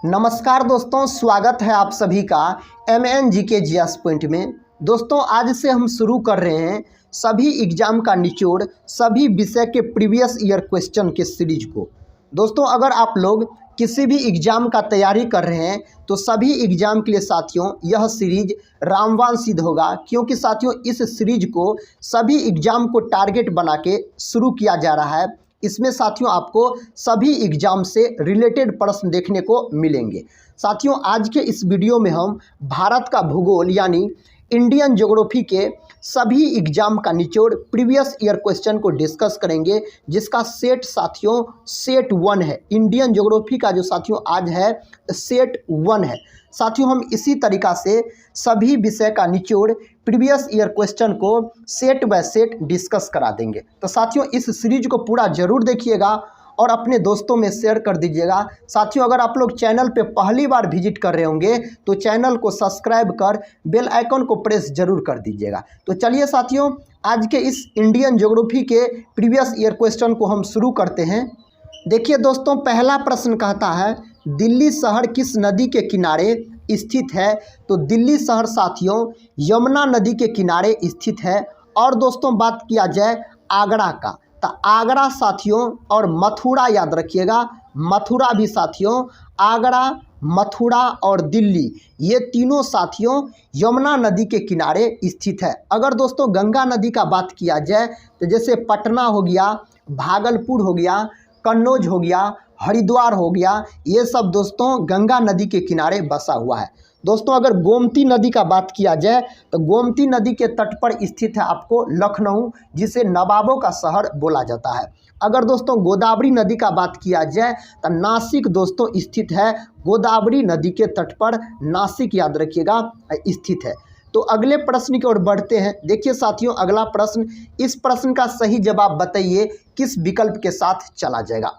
नमस्कार दोस्तों, स्वागत है आप सभी का MNGK GS पॉइंट में। दोस्तों आज से हम शुरू कर रहे हैं सभी एग्जाम का निचोड़, सभी विषय के प्रीवियस ईयर क्वेश्चन के सीरीज को। दोस्तों अगर आप लोग किसी भी एग्ज़ाम का तैयारी कर रहे हैं तो सभी एग्ज़ाम के लिए साथियों यह सीरीज रामबाण सिद्ध होगा, क्योंकि साथियों इस सीरीज को सभी एग्ज़ाम को टारगेट बना के शुरू किया जा रहा है। इसमें साथियों आपको सभी एग्ज़ाम से रिलेटेड प्रश्न देखने को मिलेंगे। साथियों आज के इस वीडियो में हम भारत का भूगोल यानी इंडियन ज्योग्राफी के सभी एग्ज़ाम का निचोड़ प्रीवियस ईयर क्वेश्चन को डिस्कस करेंगे, जिसका सेट साथियों सेट 1 है। इंडियन ज्योग्राफी का जो साथियों आज है सेट 1 है। साथियों हम इसी तरीक़ा से सभी विषय का निचोड़ प्रीवियस ईयर क्वेश्चन को सेट बाय सेट डिस्कस करा देंगे। तो साथियों इस सीरीज को पूरा ज़रूर देखिएगा और अपने दोस्तों में शेयर कर दीजिएगा। साथियों अगर आप लोग चैनल पे पहली बार विजिट कर रहे होंगे तो चैनल को सब्सक्राइब कर बेल आइकन को प्रेस जरूर कर दीजिएगा। तो चलिए साथियों आज के इस इंडियन ज्योग्राफी के प्रीवियस ईयर क्वेश्चन को हम शुरू करते हैं। देखिए दोस्तों पहला प्रश्न कहता है दिल्ली शहर किस नदी के किनारे स्थित है। तो दिल्ली शहर साथियों यमुना नदी के किनारे स्थित है। और दोस्तों बात किया जाए आगरा का, तो आगरा साथियों और मथुरा याद रखिएगा, मथुरा भी साथियों, आगरा, मथुरा और दिल्ली ये तीनों साथियों यमुना नदी के किनारे स्थित है। अगर दोस्तों गंगा नदी का बात किया जाए तो जैसे पटना हो गया, भागलपुर हो गया, कन्नौज हो गया, हरिद्वार हो गया, ये सब दोस्तों गंगा नदी के किनारे बसा हुआ है। दोस्तों अगर गोमती नदी का बात किया जाए तो गोमती नदी के तट पर स्थित है आपको लखनऊ, जिसे नवाबों का शहर बोला जाता है। अगर दोस्तों गोदावरी नदी का बात किया जाए तो नासिक दोस्तों स्थित है गोदावरी नदी के तट पर, नासिक याद रखिएगा स्थित है। तो अगले प्रश्न की ओर बढ़ते हैं। देखिए साथियों अगला प्रश्न, इस प्रश्न का सही जवाब बताइए किस विकल्प के साथ चला जाएगा।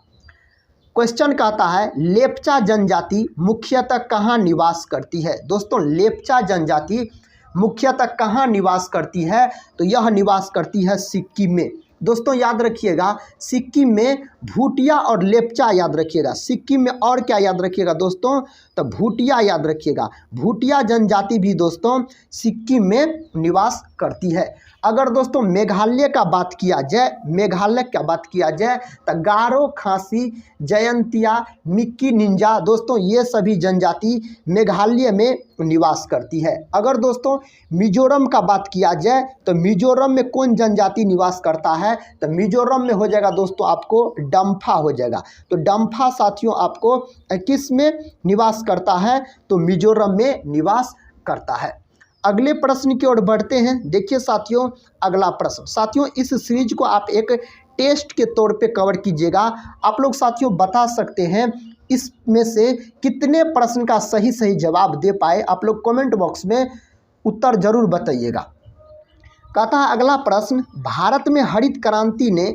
क्वेश्चन कहता है लेप्चा जनजाति मुख्यतः कहाँ निवास करती है। दोस्तों लेप्चा जनजाति मुख्यतः कहाँ निवास करती है, तो यह निवास करती है सिक्किम में। दोस्तों याद रखिएगा सिक्किम में भूटिया और लेप्चा याद रखिएगा। सिक्किम में और क्या याद रखिएगा दोस्तों, तो भूटिया याद रखिएगा। भूटिया जनजाति भी दोस्तों सिक्किम में निवास करती है। अगर दोस्तों मेघालय का बात किया जाए, मेघालय का बात किया जाए तो गारो, खासी, जयंतिया, मिक्की, निंजा दोस्तों ये सभी जनजाति मेघालय में निवास करती है। अगर दोस्तों मिजोरम का बात किया जाए तो मिजोरम में कौन जनजाति निवास करता है, तो मिजोरम में हो जाएगा दोस्तों आपको डम्फा हो जाएगा। तो डम्फा साथियों आपको किस में निवास करता है, तो मिजोरम में निवास करता है। अगले प्रश्न की ओर बढ़ते हैं। देखिए साथियों अगला प्रश्न, साथियों इस सीरीज को आप एक टेस्ट के तौर पे कवर कीजिएगा। आप लोग साथियों बता सकते हैं इसमें से कितने प्रश्न का सही जवाब दे पाए। आप लोग कमेंट बॉक्स में उत्तर जरूर बताइएगा। कहता है अगला प्रश्न, भारत में हरित क्रांति ने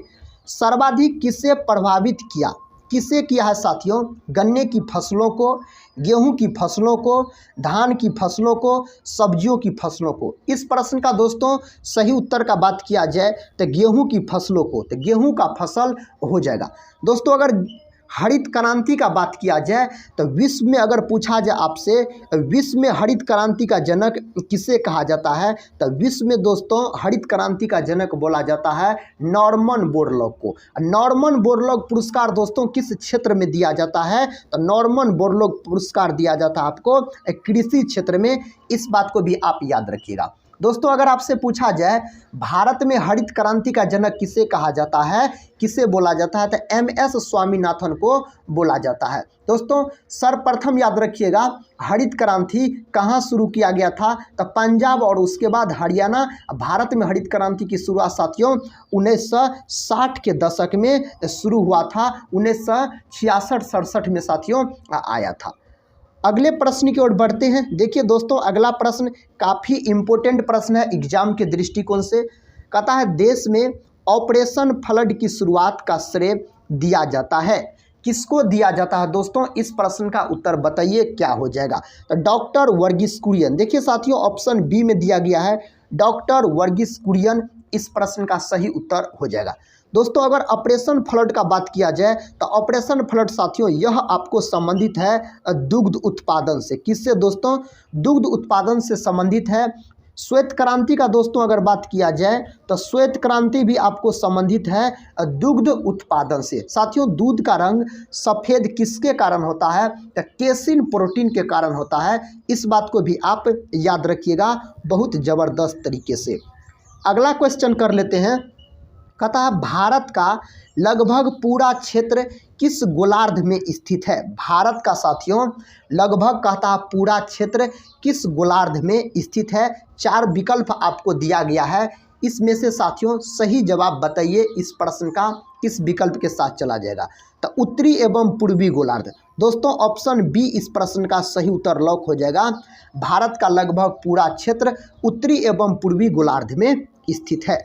सर्वाधिक किसे प्रभावित किया। किसे किया है साथियों, गन्ने की फसलों को, गेहूं की फसलों को, धान की फसलों को, सब्जियों की फसलों को। इस प्रश्न का दोस्तों सही उत्तर का बात किया जाए तो गेहूं की फसलों को, तो गेहूं का फसल हो जाएगा। दोस्तों अगर हरित क्रांति का बात किया जाए तो विश्व में अगर पूछा जाए आपसे विश्व में हरित क्रांति का जनक किसे कहा जाता है, तो विश्व में दोस्तों हरित क्रांति का जनक बोला जाता है नॉर्मन बोरलॉग को। नॉर्मन बोरलॉग पुरस्कार दोस्तों किस क्षेत्र में दिया जाता है, तो नॉर्मन बोरलॉग पुरस्कार दिया जाता है आपको कृषि क्षेत्र में। इस बात को भी आप याद रखिएगा। दोस्तों अगर आपसे पूछा जाए भारत में हरित क्रांति का जनक किसे कहा जाता है, किसे बोला जाता है, तो MS स्वामीनाथन को बोला जाता है। दोस्तों सर्वप्रथम याद रखिएगा हरित क्रांति कहाँ शुरू किया गया था, तो पंजाब और उसके बाद हरियाणा। भारत में हरित क्रांति की शुरुआत साथियों 1960 के दशक में शुरू हुआ था, 1966-67 में साथियों आया था। अगले प्रश्न की ओर बढ़ते हैं। देखिए दोस्तों अगला प्रश्न काफ़ी इम्पोर्टेंट प्रश्न है एग्जाम के दृष्टिकोण से। कहता है देश में ऑपरेशन फ्लड की शुरुआत का श्रेय दिया जाता है, किसको दिया जाता है दोस्तों, इस प्रश्न का उत्तर बताइए क्या हो जाएगा। तो डॉक्टर वर्गीस कुरियन। देखिए साथियों ऑप्शन बी में दिया गया है डॉक्टर वर्गीस कुरियन, इस प्रश्न का सही उत्तर हो जाएगा। दोस्तों अगर ऑपरेशन फ्लड का बात किया जाए तो ऑपरेशन फ्लड साथियों यह आपको संबंधित है दुग्ध उत्पादन से। किससे दोस्तों? दुग्ध उत्पादन से संबंधित है। श्वेत क्रांति का दोस्तों अगर बात किया जाए तो श्वेत क्रांति भी आपको संबंधित है दुग्ध उत्पादन से। साथियों दूध का रंग सफ़ेद किसके कारण होता है? तो केसिन प्रोटीन के कारण होता है। इस बात को भी आप याद रखिएगा बहुत ज़बरदस्त तरीके से। अगला क्वेश्चन कर लेते हैं। कहता है भारत का लगभग पूरा क्षेत्र किस गोलार्ध में स्थित है? भारत का साथियों लगभग कहता है पूरा क्षेत्र किस गोलार्ध में स्थित है? 4 विकल्प आपको दिया गया है। इसमें से साथियों सही जवाब बताइए। इस प्रश्न का किस विकल्प के साथ चला जाएगा? तो उत्तरी एवं पूर्वी गोलार्ध। दोस्तों ऑप्शन बी इस प्रश्न का सही उत्तर लॉक हो जाएगा। भारत का लगभग पूरा क्षेत्र उत्तरी एवं पूर्वी गोलार्ध में स्थित है।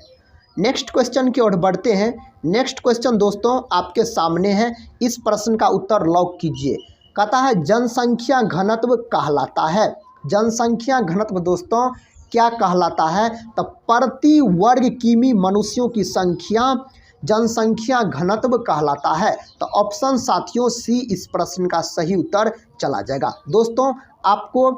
नेक्स्ट क्वेश्चन की ओर बढ़ते हैं। नेक्स्ट क्वेश्चन दोस्तों आपके सामने है। इस प्रश्न का उत्तर लॉक कीजिए। कहता है जनसंख्या घनत्व कहलाता है। जनसंख्या घनत्व दोस्तों क्या कहलाता है? तो प्रति वर्ग किमी मनुष्यों की संख्या जनसंख्या घनत्व कहलाता है। तो ऑप्शन साथियों सी इस प्रश्न का सही उत्तर चला जाएगा। दोस्तों आपको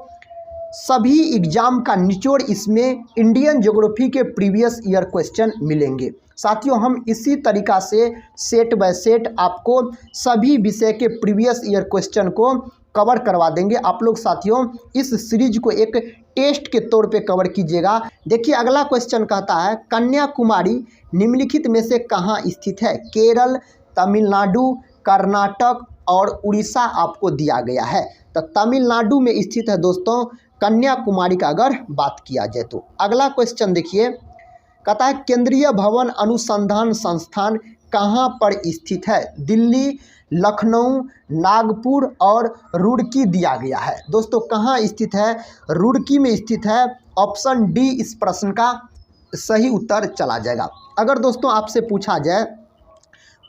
सभी एग्जाम का निचोड़ इसमें इंडियन ज्योग्राफी के प्रीवियस ईयर क्वेश्चन मिलेंगे। साथियों हम इसी तरीक़ा से सेट बाय सेट आपको सभी विषय के प्रीवियस ईयर क्वेश्चन को कवर करवा देंगे। आप लोग साथियों इस सीरीज को एक टेस्ट के तौर पे कवर कीजिएगा। देखिए अगला क्वेश्चन कहता है कन्याकुमारी निम्नलिखित में से कहाँ स्थित है? केरल, तमिलनाडु, कर्नाटक और उड़ीसा आपको दिया गया है। तो तमिलनाडु में स्थित है दोस्तों कन्याकुमारी का अगर बात किया जाए तो। अगला क्वेश्चन देखिए। कहता है केंद्रीय भवन अनुसंधान संस्थान कहाँ पर स्थित है? दिल्ली, लखनऊ, नागपुर और रुड़की दिया गया है। दोस्तों कहाँ स्थित है? रुड़की में स्थित है। ऑप्शन डी इस प्रश्न का सही उत्तर चला जाएगा। अगर दोस्तों आपसे पूछा जाए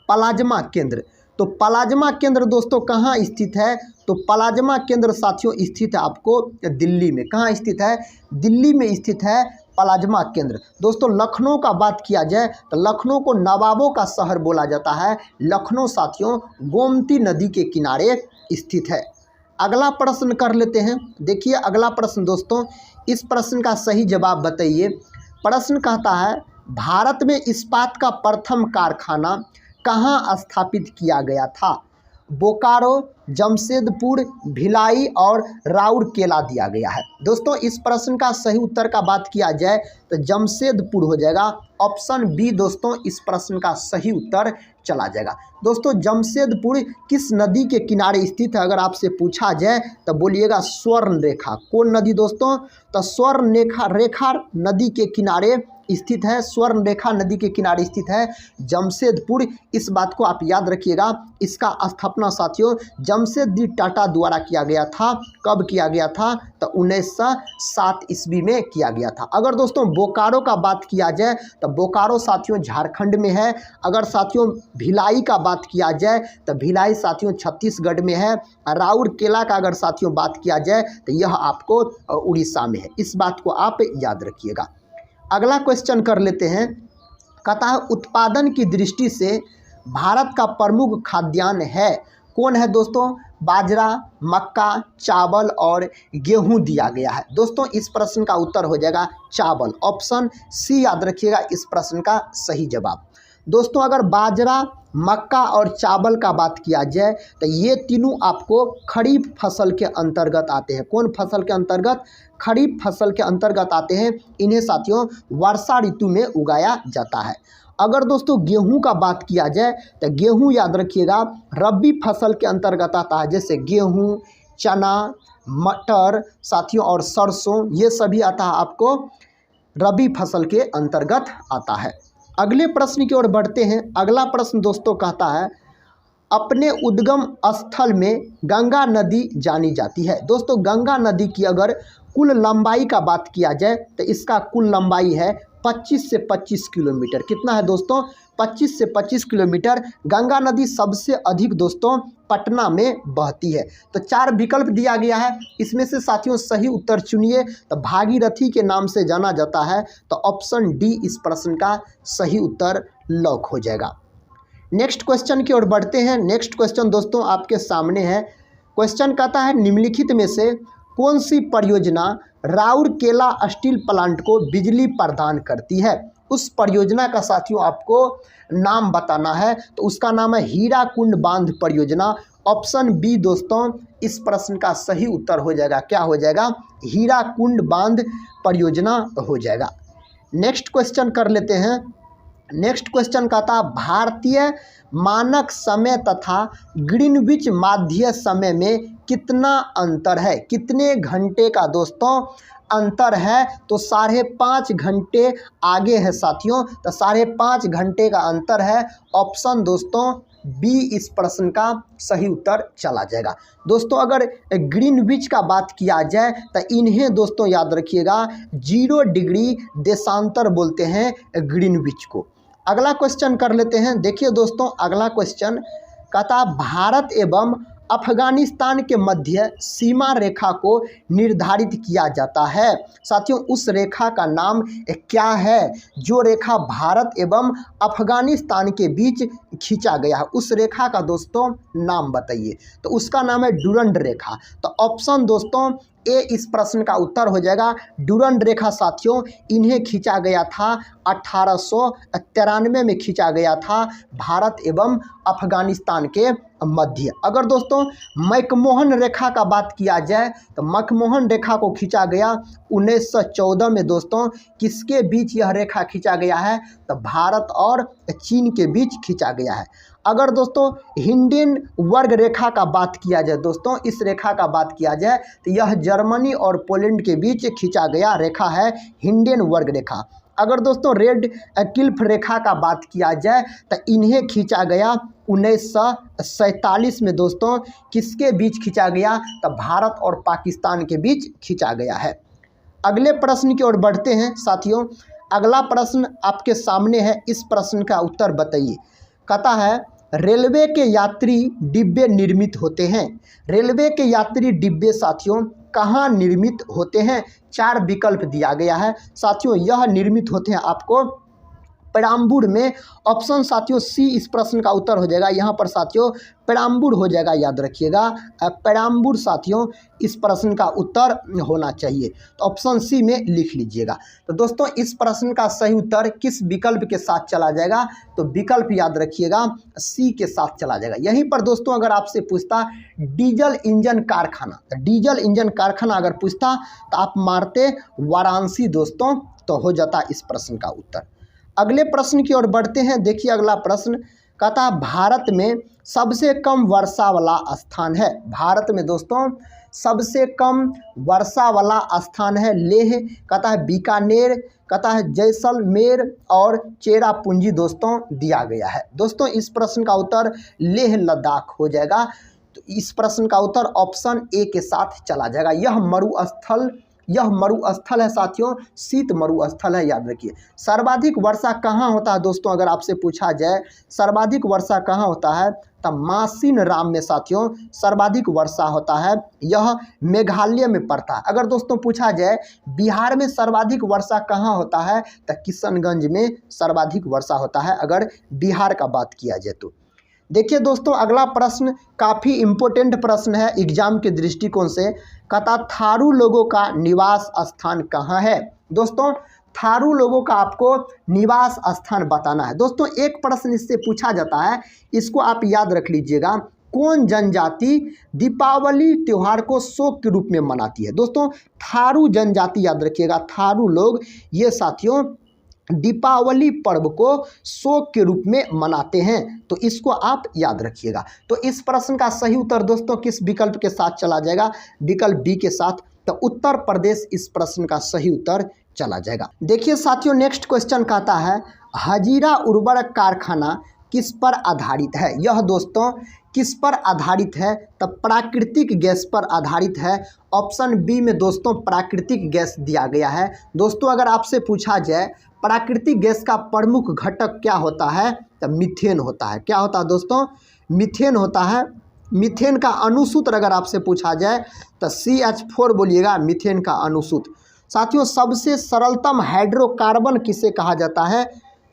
प्लाज्मा केंद्र, तो प्लाज्मा केंद्र दोस्तों कहाँ स्थित है? तो प्लाज्मा केंद्र साथियों स्थित है आपको दिल्ली में। कहाँ स्थित है? दिल्ली में स्थित है प्लाज्मा केंद्र। दोस्तों लखनऊ का बात किया जाए तो लखनऊ को नवाबों का शहर बोला जाता है। लखनऊ साथियों गोमती नदी के किनारे स्थित है। अगला प्रश्न कर लेते हैं। देखिए अगला प्रश्न दोस्तों इस प्रश्न का सही जवाब बताइए। प्रश्न कहता है भारत में इस्पात का प्रथम कारखाना कहाँ स्थापित किया गया था? बोकारो, जमशेदपुर, भिलाई और राउरकेला दिया गया है। दोस्तों इस प्रश्न का सही उत्तर का बात किया जाए तो जमशेदपुर हो जाएगा। ऑप्शन बी दोस्तों इस प्रश्न का सही उत्तर चला जाएगा। दोस्तों जमशेदपुर किस नदी के किनारे स्थित है? अगर आपसे पूछा जाए तो बोलिएगा स्वर्ण रेखा। कौन नदी दोस्तों? तो स्वर्ण रेखा नदी के किनारे स्थित है। स्वर्ण रेखा नदी के किनारे स्थित है जमशेदपुर। इस बात को आप याद रखिएगा। इसका स्थापना साथियों जमशेदजी टाटा द्वारा किया गया था। कब किया गया था? तो 1907 ईस्वी में किया गया था। अगर दोस्तों बोकारो का बात किया जाए तो बोकारो साथियों झारखंड में है। अगर साथियों भिलाई का बात किया जाए तो भिलाई साथियों छत्तीसगढ़ में है। राउरकेला का अगर साथियों बात किया जाए तो यह आपको उड़ीसा में है। इस बात को आप याद रखिएगा। अगला क्वेश्चन कर लेते हैं। कहता है उत्पादन की दृष्टि से भारत का प्रमुख खाद्यान्न है। कौन है दोस्तों? बाजरा, मक्का, चावल और गेहूं दिया गया है। दोस्तों इस प्रश्न का उत्तर हो जाएगा चावल। ऑप्शन सी याद रखिएगा इस प्रश्न का सही जवाब। दोस्तों अगर बाजरा, मक्का और चावल का बात किया जाए तो ये तीनों आपको खरीफ फसल के अंतर्गत आते हैं। कौन फसल के अंतर्गत? खरीफ फसल के अंतर्गत आते हैं। इन्हें साथियों वर्षा ऋतु में उगाया जाता है। अगर दोस्तों गेहूं का बात किया जाए तो गेहूं याद रखिएगा रबी फसल के अंतर्गत आता है। जैसे गेहूं, चना, मटर साथियों और सरसों ये सभी आता है आपको रबी फसल के अंतर्गत आता है। अगले प्रश्न की ओर बढ़ते हैं। अगला प्रश्न दोस्तों कहता है अपने उद्गम स्थल में गंगा नदी जानी जाती है। दोस्तों गंगा नदी की अगर कुल लंबाई का बात किया जाए तो इसका कुल लंबाई है 25 से 25 किलोमीटर। कितना है दोस्तों? 25 से 25 किलोमीटर। गंगा नदी सबसे अधिक दोस्तों पटना में बहती है। तो 4 विकल्प दिया गया है, इसमें से साथियों सही उत्तर चुनिए। तो भागीरथी के नाम से जाना जाता है, तो ऑप्शन डी इस प्रश्न का सही उत्तर लॉक हो जाएगा। नेक्स्ट क्वेश्चन की ओर बढ़ते हैं। नेक्स्ट क्वेश्चन दोस्तों आपके सामने है। क्वेश्चन कहता है निम्नलिखित में से कौन सी परियोजना राउरकेला स्टील प्लांट को बिजली प्रदान करती है। उस परियोजना का साथियों आपको नाम बताना है, तो उसका नाम है हीराकुंड बांध परियोजना। ऑप्शन बी दोस्तों इस प्रश्न का सही उत्तर हो जाएगा। क्या हो जाएगा? हीराकुंड बांध परियोजना हो जाएगा। नेक्स्ट क्वेश्चन कर लेते हैं। नेक्स्ट क्वेश्चन का था भारतीय मानक समय तथा ग्रीनविच माध्य समय में कितना अंतर है। कितने घंटे का दोस्तों अंतर है? तो 5.5 घंटे आगे है साथियों, तो 5.5 घंटे का अंतर है। ऑप्शन दोस्तों बी इस प्रश्न का सही उत्तर चला जाएगा। दोस्तों अगर ग्रीनविच का बात किया जाए तो इन्हें दोस्तों याद रखिएगा 0 डिग्री देशांतर बोलते हैं ग्रीनविच को। अगला क्वेश्चन कर लेते हैं। देखिए दोस्तों अगला क्वेश्चन कहता भारत एवं अफगानिस्तान के मध्य सीमा रेखा को निर्धारित किया जाता है। साथियों उस रेखा का नाम क्या है जो रेखा भारत एवं अफगानिस्तान के बीच खींचा गया है? उस रेखा का दोस्तों नाम बताइए। तो उसका नाम है डुरंड रेखा। तो ऑप्शन दोस्तों ए इस प्रश्न का उत्तर हो जाएगा। डुरंड रेखा साथियों इन्हें खींचा गया था 1893 में खींचा गया था भारत एवं अफगानिस्तान के मध्य। अगर दोस्तों मैकमोहन रेखा का बात किया जाए तो मैकमोहन रेखा को खींचा गया 1914 में। दोस्तों किसके बीच यह रेखा खींचा गया है? तो भारत और चीन के बीच खींचा गया है। अगर दोस्तों हिंडन वर्ग रेखा का बात किया जाए, दोस्तों इस रेखा का बात किया जाए तो यह जर्मनी और पोलैंड के बीच खींचा गया रेखा है हिंडन वर्ग रेखा। अगर दोस्तों रेड क्लिफ रेखा का बात किया जाए तो इन्हें खींचा गया 1947 में। दोस्तों किसके बीच खींचा गया? तो भारत और पाकिस्तान के बीच खींचा गया है। अगले प्रश्न की ओर बढ़ते हैं साथियों। अगला प्रश्न आपके सामने है, इस प्रश्न का उत्तर बताइए। कहता है रेलवे के यात्री डिब्बे निर्मित होते हैं। रेलवे के यात्री डिब्बे साथियों कहाँ निर्मित होते हैं? 4 विकल्प दिया गया है साथियों। यह निर्मित होते हैं आपको पेराम्बूर में। ऑप्शन साथियों सी इस प्रश्न का उत्तर हो जाएगा। यहाँ पर साथियों पेराम्बूर हो जाएगा, याद रखिएगा पेराम्बूर साथियों इस प्रश्न का उत्तर होना चाहिए। तो ऑप्शन सी में लिख लीजिएगा। तो दोस्तों इस प्रश्न का सही उत्तर किस विकल्प के साथ चला जाएगा? तो विकल्प याद रखिएगा सी के साथ चला जाएगा। यहीं पर दोस्तों अगर आपसे पूछता डीजल इंजन कारखाना, डीजल इंजन कारखाना अगर पूछता तो आप मारते वाराणसी दोस्तों, तो हो जाता इस प्रश्न का उत्तर। अगले प्रश्न की ओर बढ़ते हैं। देखिए अगला प्रश्न कहता भारत में सबसे कम वर्षा वाला स्थान है। भारत में दोस्तों सबसे कम वर्षा वाला स्थान है लेह, कहता है बीकानेर, कहता है जैसलमेर और चेरापूंजी दोस्तों दिया गया है। दोस्तों इस प्रश्न का उत्तर लेह लद्दाख हो जाएगा। तो इस प्रश्न का उत्तर ऑप्शन ए के साथ चला जाएगा। यह मरुस्थल है साथियों, शीत मरुस्थल है, याद रखिए। सर्वाधिक वर्षा कहाँ होता है दोस्तों? अगर आपसे पूछा जाए सर्वाधिक वर्षा कहाँ होता है तो मासिन राम में साथियों सर्वाधिक वर्षा होता है। यह मेघालय में पड़ता है। अगर दोस्तों पूछा जाए बिहार में सर्वाधिक वर्षा कहाँ होता है तो किशनगंज में सर्वाधिक वर्षा होता है, अगर बिहार का बात किया जाए तो। देखिए दोस्तों अगला प्रश्न काफ़ी इम्पोर्टेंट प्रश्न है एग्जाम के दृष्टिकोण से। कहता थारू लोगों का निवास स्थान कहाँ है? दोस्तों थारू लोगों का आपको निवास स्थान बताना है। दोस्तों एक प्रश्न इससे पूछा जाता है, इसको आप याद रख लीजिएगा। कौन जनजाति दीपावली त्यौहार को शोक के रूप में मनाती है? दोस्तों थारू जनजाति याद रखिएगा। थारू लोग ये साथियों दीपावली पर्व को शोक के रूप में मनाते हैं, तो इसको आप याद रखिएगा। तो इस प्रश्न का सही उत्तर दोस्तों किस विकल्प के साथ चला जाएगा? विकल्प डी के साथ। तो उत्तर प्रदेश इस प्रश्न का सही उत्तर चला जाएगा। देखिए साथियों नेक्स्ट क्वेश्चन कहता है हजीरा उर्वरक कारखाना किस पर आधारित है? यह दोस्तों किस पर आधारित है? तब प्राकृतिक गैस पर आधारित है। ऑप्शन बी में दोस्तों प्राकृतिक गैस दिया गया है। दोस्तों अगर आपसे पूछा जाए प्राकृतिक गैस का प्रमुख घटक क्या होता है तो मीथेन होता है। क्या होता है दोस्तों? मीथेन होता है। मीथेन का अणुसूत्र अगर आपसे पूछा जाए तो CH4 बोलिएगा, मीथेन का अणुसूत्र। साथियों, सबसे सरलतम हाइड्रोकार्बन किसे कहा जाता है?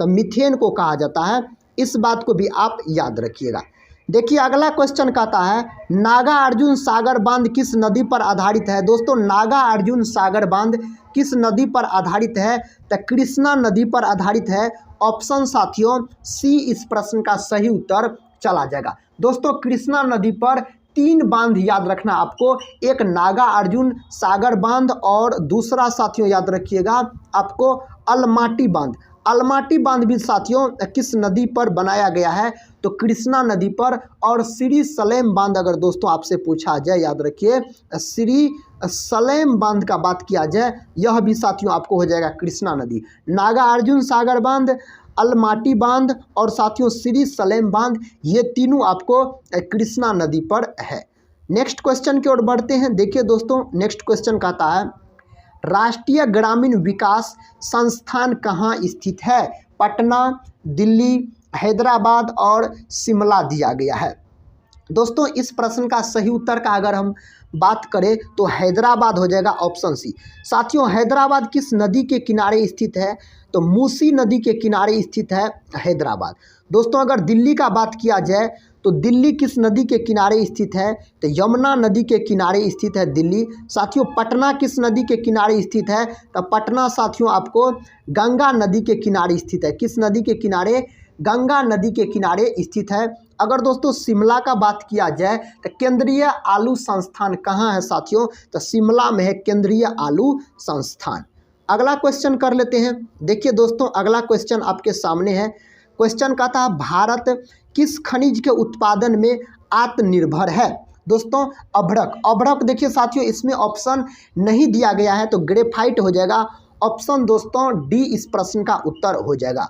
तो मीथेन को कहा जाता है। इस बात को भी आप याद रखिएगा। देखिए अगला क्वेश्चन कहता है, नागार्जुन सागर बांध किस नदी पर आधारित है? दोस्तों, नागार्जुन सागर बांध किस नदी पर आधारित है? तो कृष्णा नदी पर आधारित है। ऑप्शन साथियों सी इस प्रश्न का सही उत्तर चला जाएगा। दोस्तों, कृष्णा नदी पर 3 बांध याद रखना आपको, एक नागार्जुन सागर बांध और दूसरा साथियों याद रखिएगा आपको अलमाटी बांध। अलमाटी बांध भी साथियों किस नदी पर बनाया गया है? तो कृष्णा नदी पर। और श्री सलेम बांध अगर दोस्तों आपसे पूछा जाए, याद रखिए श्री सलेम बांध का बात किया जाए, यह भी साथियों आपको हो जाएगा कृष्णा नदी। नागार्जुन सागर बांध, अलमाटी बांध और साथियों श्री सलेम बांध, ये तीनों आपको कृष्णा नदी पर है। नेक्स्ट क्वेश्चन की ओर बढ़ते हैं। देखिए दोस्तों, नेक्स्ट क्वेश्चन कहता है, राष्ट्रीय ग्रामीण विकास संस्थान कहाँ स्थित है? पटना, दिल्ली, हैदराबाद और शिमला दिया गया है। दोस्तों, इस प्रश्न का सही उत्तर का अगर हम बात करें तो हैदराबाद हो जाएगा, ऑप्शन सी। साथियों, हैदराबाद किस नदी के किनारे स्थित है? तो मूसी नदी के किनारे स्थित है हैदराबाद। दोस्तों, अगर दिल्ली का बात किया जाए तो दिल्ली किस नदी के किनारे स्थित है? तो यमुना नदी के किनारे स्थित है दिल्ली। साथियों, पटना किस नदी के किनारे स्थित है? तो पटना साथियों आपको गंगा नदी के किनारे स्थित है। किस नदी के किनारे? गंगा नदी के किनारे स्थित है। अगर दोस्तों शिमला का बात किया जाए तो केंद्रीय आलू संस्थान कहाँ है साथियों? तो शिमला में है केंद्रीय आलू संस्थान। अगला क्वेश्चन कर लेते हैं। देखिए दोस्तों, अगला क्वेश्चन आपके सामने है। क्वेश्चन कहता है, भारत किस खनिज के उत्पादन में आत्मनिर्भर है? दोस्तों, अभ्रक। अभ्रक देखिए साथियों, इसमें ऑप्शन नहीं दिया गया है तो ग्रेफाइट हो जाएगा। ऑप्शन दोस्तों डी इस प्रश्न का उत्तर हो जाएगा।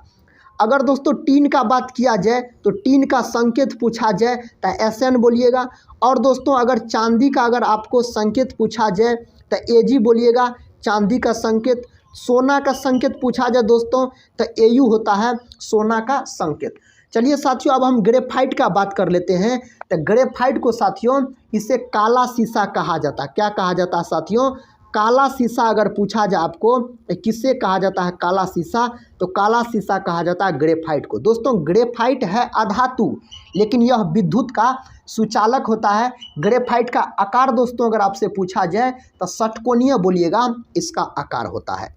अगर दोस्तों टीन का बात किया जाए तो टीन का संकेत पूछा जाए तो SN बोलिएगा। और दोस्तों अगर चांदी का अगर आपको संकेत पूछा जाए तो AG बोलिएगा, चांदी का संकेत। सोना का संकेत पूछा जाए दोस्तों तो AU होता है, सोना का संकेत। चलिए साथियों, अब हम ग्रेफाइट का बात कर लेते हैं। तो ग्रेफाइट को साथियों इसे काला शीशा कहा जाता है। क्या कहा जाता है साथियों? काला शीशा अगर पूछा जाए आपको किससे कहा जाता है काला शीशा? तो काला शीशा कहा जाता है ग्रेफाइट को। दोस्तों, ग्रेफाइट है अधातु, लेकिन यह विद्युत का सुचालक होता है। ग्रेफाइट का आकार दोस्तों अगर आपसे पूछा जाए तो षटकोणीय बोलिएगा, इसका आकार होता है।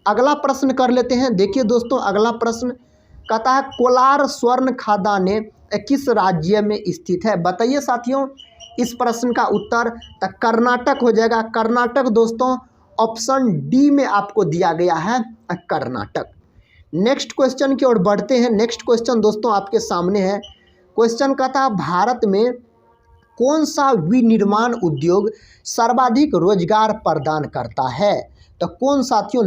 अगला प्रश्न कर लेते हैं। देखिए दोस्तों, अगला प्रश्न कहता है, कोलार स्वर्ण खदानें किस राज्य में स्थित है? बताइए साथियों इस प्रश्न का उत्तर। तो कर्नाटक हो जाएगा। कर्नाटक दोस्तों ऑप्शन डी में आपको दिया गया है, कर्नाटक। नेक्स्ट क्वेश्चन की ओर बढ़ते हैं। नेक्स्ट क्वेश्चन दोस्तों आपके सामने है। क्वेश्चन कहता है, भारत में कौन सा विनिर्माण उद्योग सर्वाधिक रोजगार प्रदान करता है? तो कौन साथियों?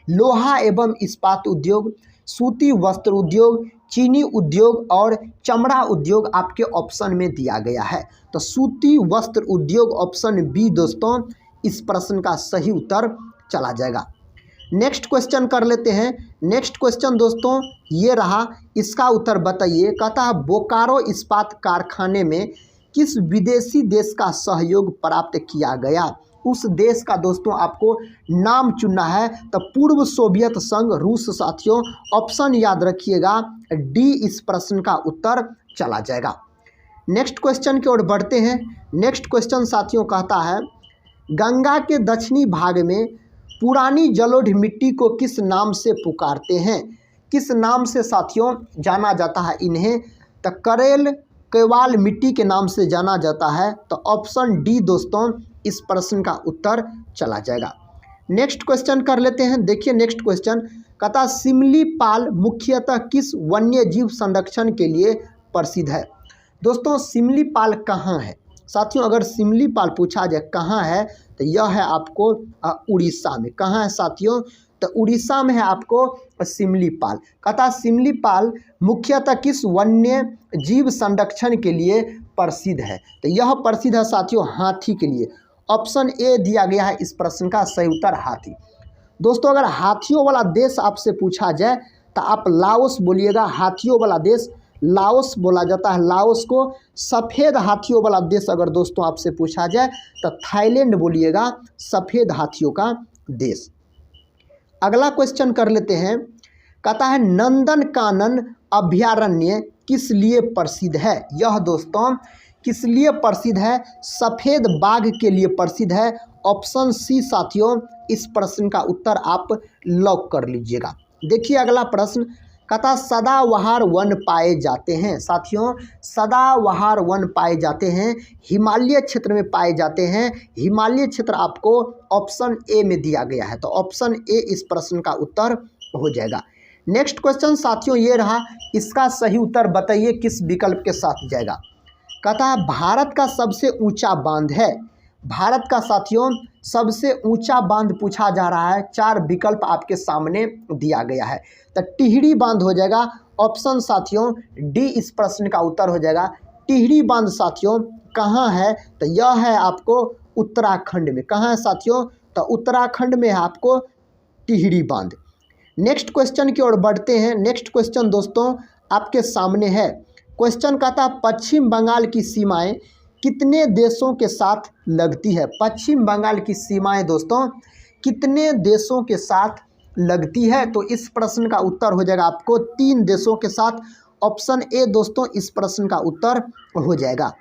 लोहा एवं इस्पात उद्योग, सूती वस्त्र उद्योग, चीनी उद्योग और चमड़ा उद्योग आपके ऑप्शन में दिया गया है। तो सूती वस्त्र उद्योग ऑप्शन बी दोस्तों इस प्रश्न का सही उत्तर चला जाएगा। नेक्स्ट क्वेश्चन कर लेते हैं। नेक्स्ट क्वेश्चन दोस्तों ये रहा, इसका उत्तर बताइए। कहता है, बोकारो इस्पात कारखाने में किस विदेशी देश का सहयोग प्राप्त किया गया? उस देश का दोस्तों आपको नाम चुनना है। तो पूर्व सोवियत संघ, रूस साथियों। ऑप्शन याद रखिएगा डी इस प्रश्न का उत्तर चला जाएगा। नेक्स्ट क्वेश्चन की ओर बढ़ते हैं। नेक्स्ट क्वेश्चन साथियों कहता है, गंगा के दक्षिणी भाग में पुरानी जलोढ़ मिट्टी को किस नाम से पुकारते हैं? किस नाम से साथियों जाना जाता है इन्हें? तो करेल केवाल मिट्टी के नाम से जाना जाता है। तो ऑप्शन डी दोस्तों इस प्रश्न का उत्तर चला जाएगा। नेक्स्ट क्वेश्चन कर लेते हैं। देखिए नेक्स्ट क्वेश्चन कहता, सिमलीपाल मुख्यतः किस वन्य जीव संरक्षण के लिए प्रसिद्ध है? दोस्तों, सिमलीपाल कहाँ है साथियों? अगर सिमलीपाल पूछा जाए कहाँ है तो यह है आपको उड़ीसा में। कहाँ है साथियों? तो उड़ीसा में है आपको सिमलीपाल। कहता, सिमलीपाल मुख्यतः किस वन्य जीव संरक्षण के लिए प्रसिद्ध है? तो यह प्रसिद्ध है साथियों हाथी के लिए। ऑप्शन ए दिया गया है इस प्रश्न का सही उत्तर हाथी। दोस्तों, अगर हाथियों वाला देश आपसे पूछा जाए तो आप लाओस बोलिएगा, हाथियों वाला देश लाओस बोला जाता है। लाओस को सफ़ेद हाथियों वाला देश अगर दोस्तों आपसे पूछा जाए तो थाईलैंड बोलिएगा, सफ़ेद हाथियों का देश। अगला क्वेश्चन कर लेते हैं, कहता है नंदनकानन अभयारण्य किस लिए प्रसिद्ध है। यह दोस्तों किस लिए प्रसिद्ध है, सफ़ेद बाघ के लिए प्रसिद्ध है। ऑप्शन सी साथियों, इस प्रश्न का उत्तर आप लॉक कर लीजिएगा। देखिए अगला प्रश्न, कहता सदाबहार वन पाए जाते हैं। साथियों सदाबहार वन पाए जाते हैं, हिमालय क्षेत्र में पाए जाते हैं। हिमालय क्षेत्र आपको ऑप्शन ए में दिया गया है, तो ऑप्शन ए इस प्रश्न का उत्तर हो जाएगा। नेक्स्ट क्वेश्चन साथियों ये रहा, इसका सही उत्तर बताइए किस विकल्प के साथ जाएगा। कहता है भारत का सबसे ऊंचा बांध है। भारत का साथियों सबसे ऊंचा बांध पूछा जा रहा है, 4 विकल्प आपके सामने दिया गया है, तो टिहरी बांध हो जाएगा। ऑप्शन साथियों डी इस प्रश्न का उत्तर हो जाएगा। टिहरी बांध साथियों कहाँ है, तो यह है आपको उत्तराखंड में। कहाँ है साथियों, तो उत्तराखंड में है आपको टिहरी बांध। नेक्स्ट क्वेश्चन की ओर बढ़ते हैं। नेक्स्ट क्वेश्चन दोस्तों आपके सामने है। क्वेश्चन कहता है पश्चिम बंगाल की सीमाएं कितने देशों के साथ लगती है। पश्चिम बंगाल की सीमाएं दोस्तों कितने देशों के साथ लगती है, तो इस प्रश्न का उत्तर हो जाएगा आपको 3 देशों के साथ। ऑप्शन ए दोस्तों इस प्रश्न का उत्तर हो जाएगा।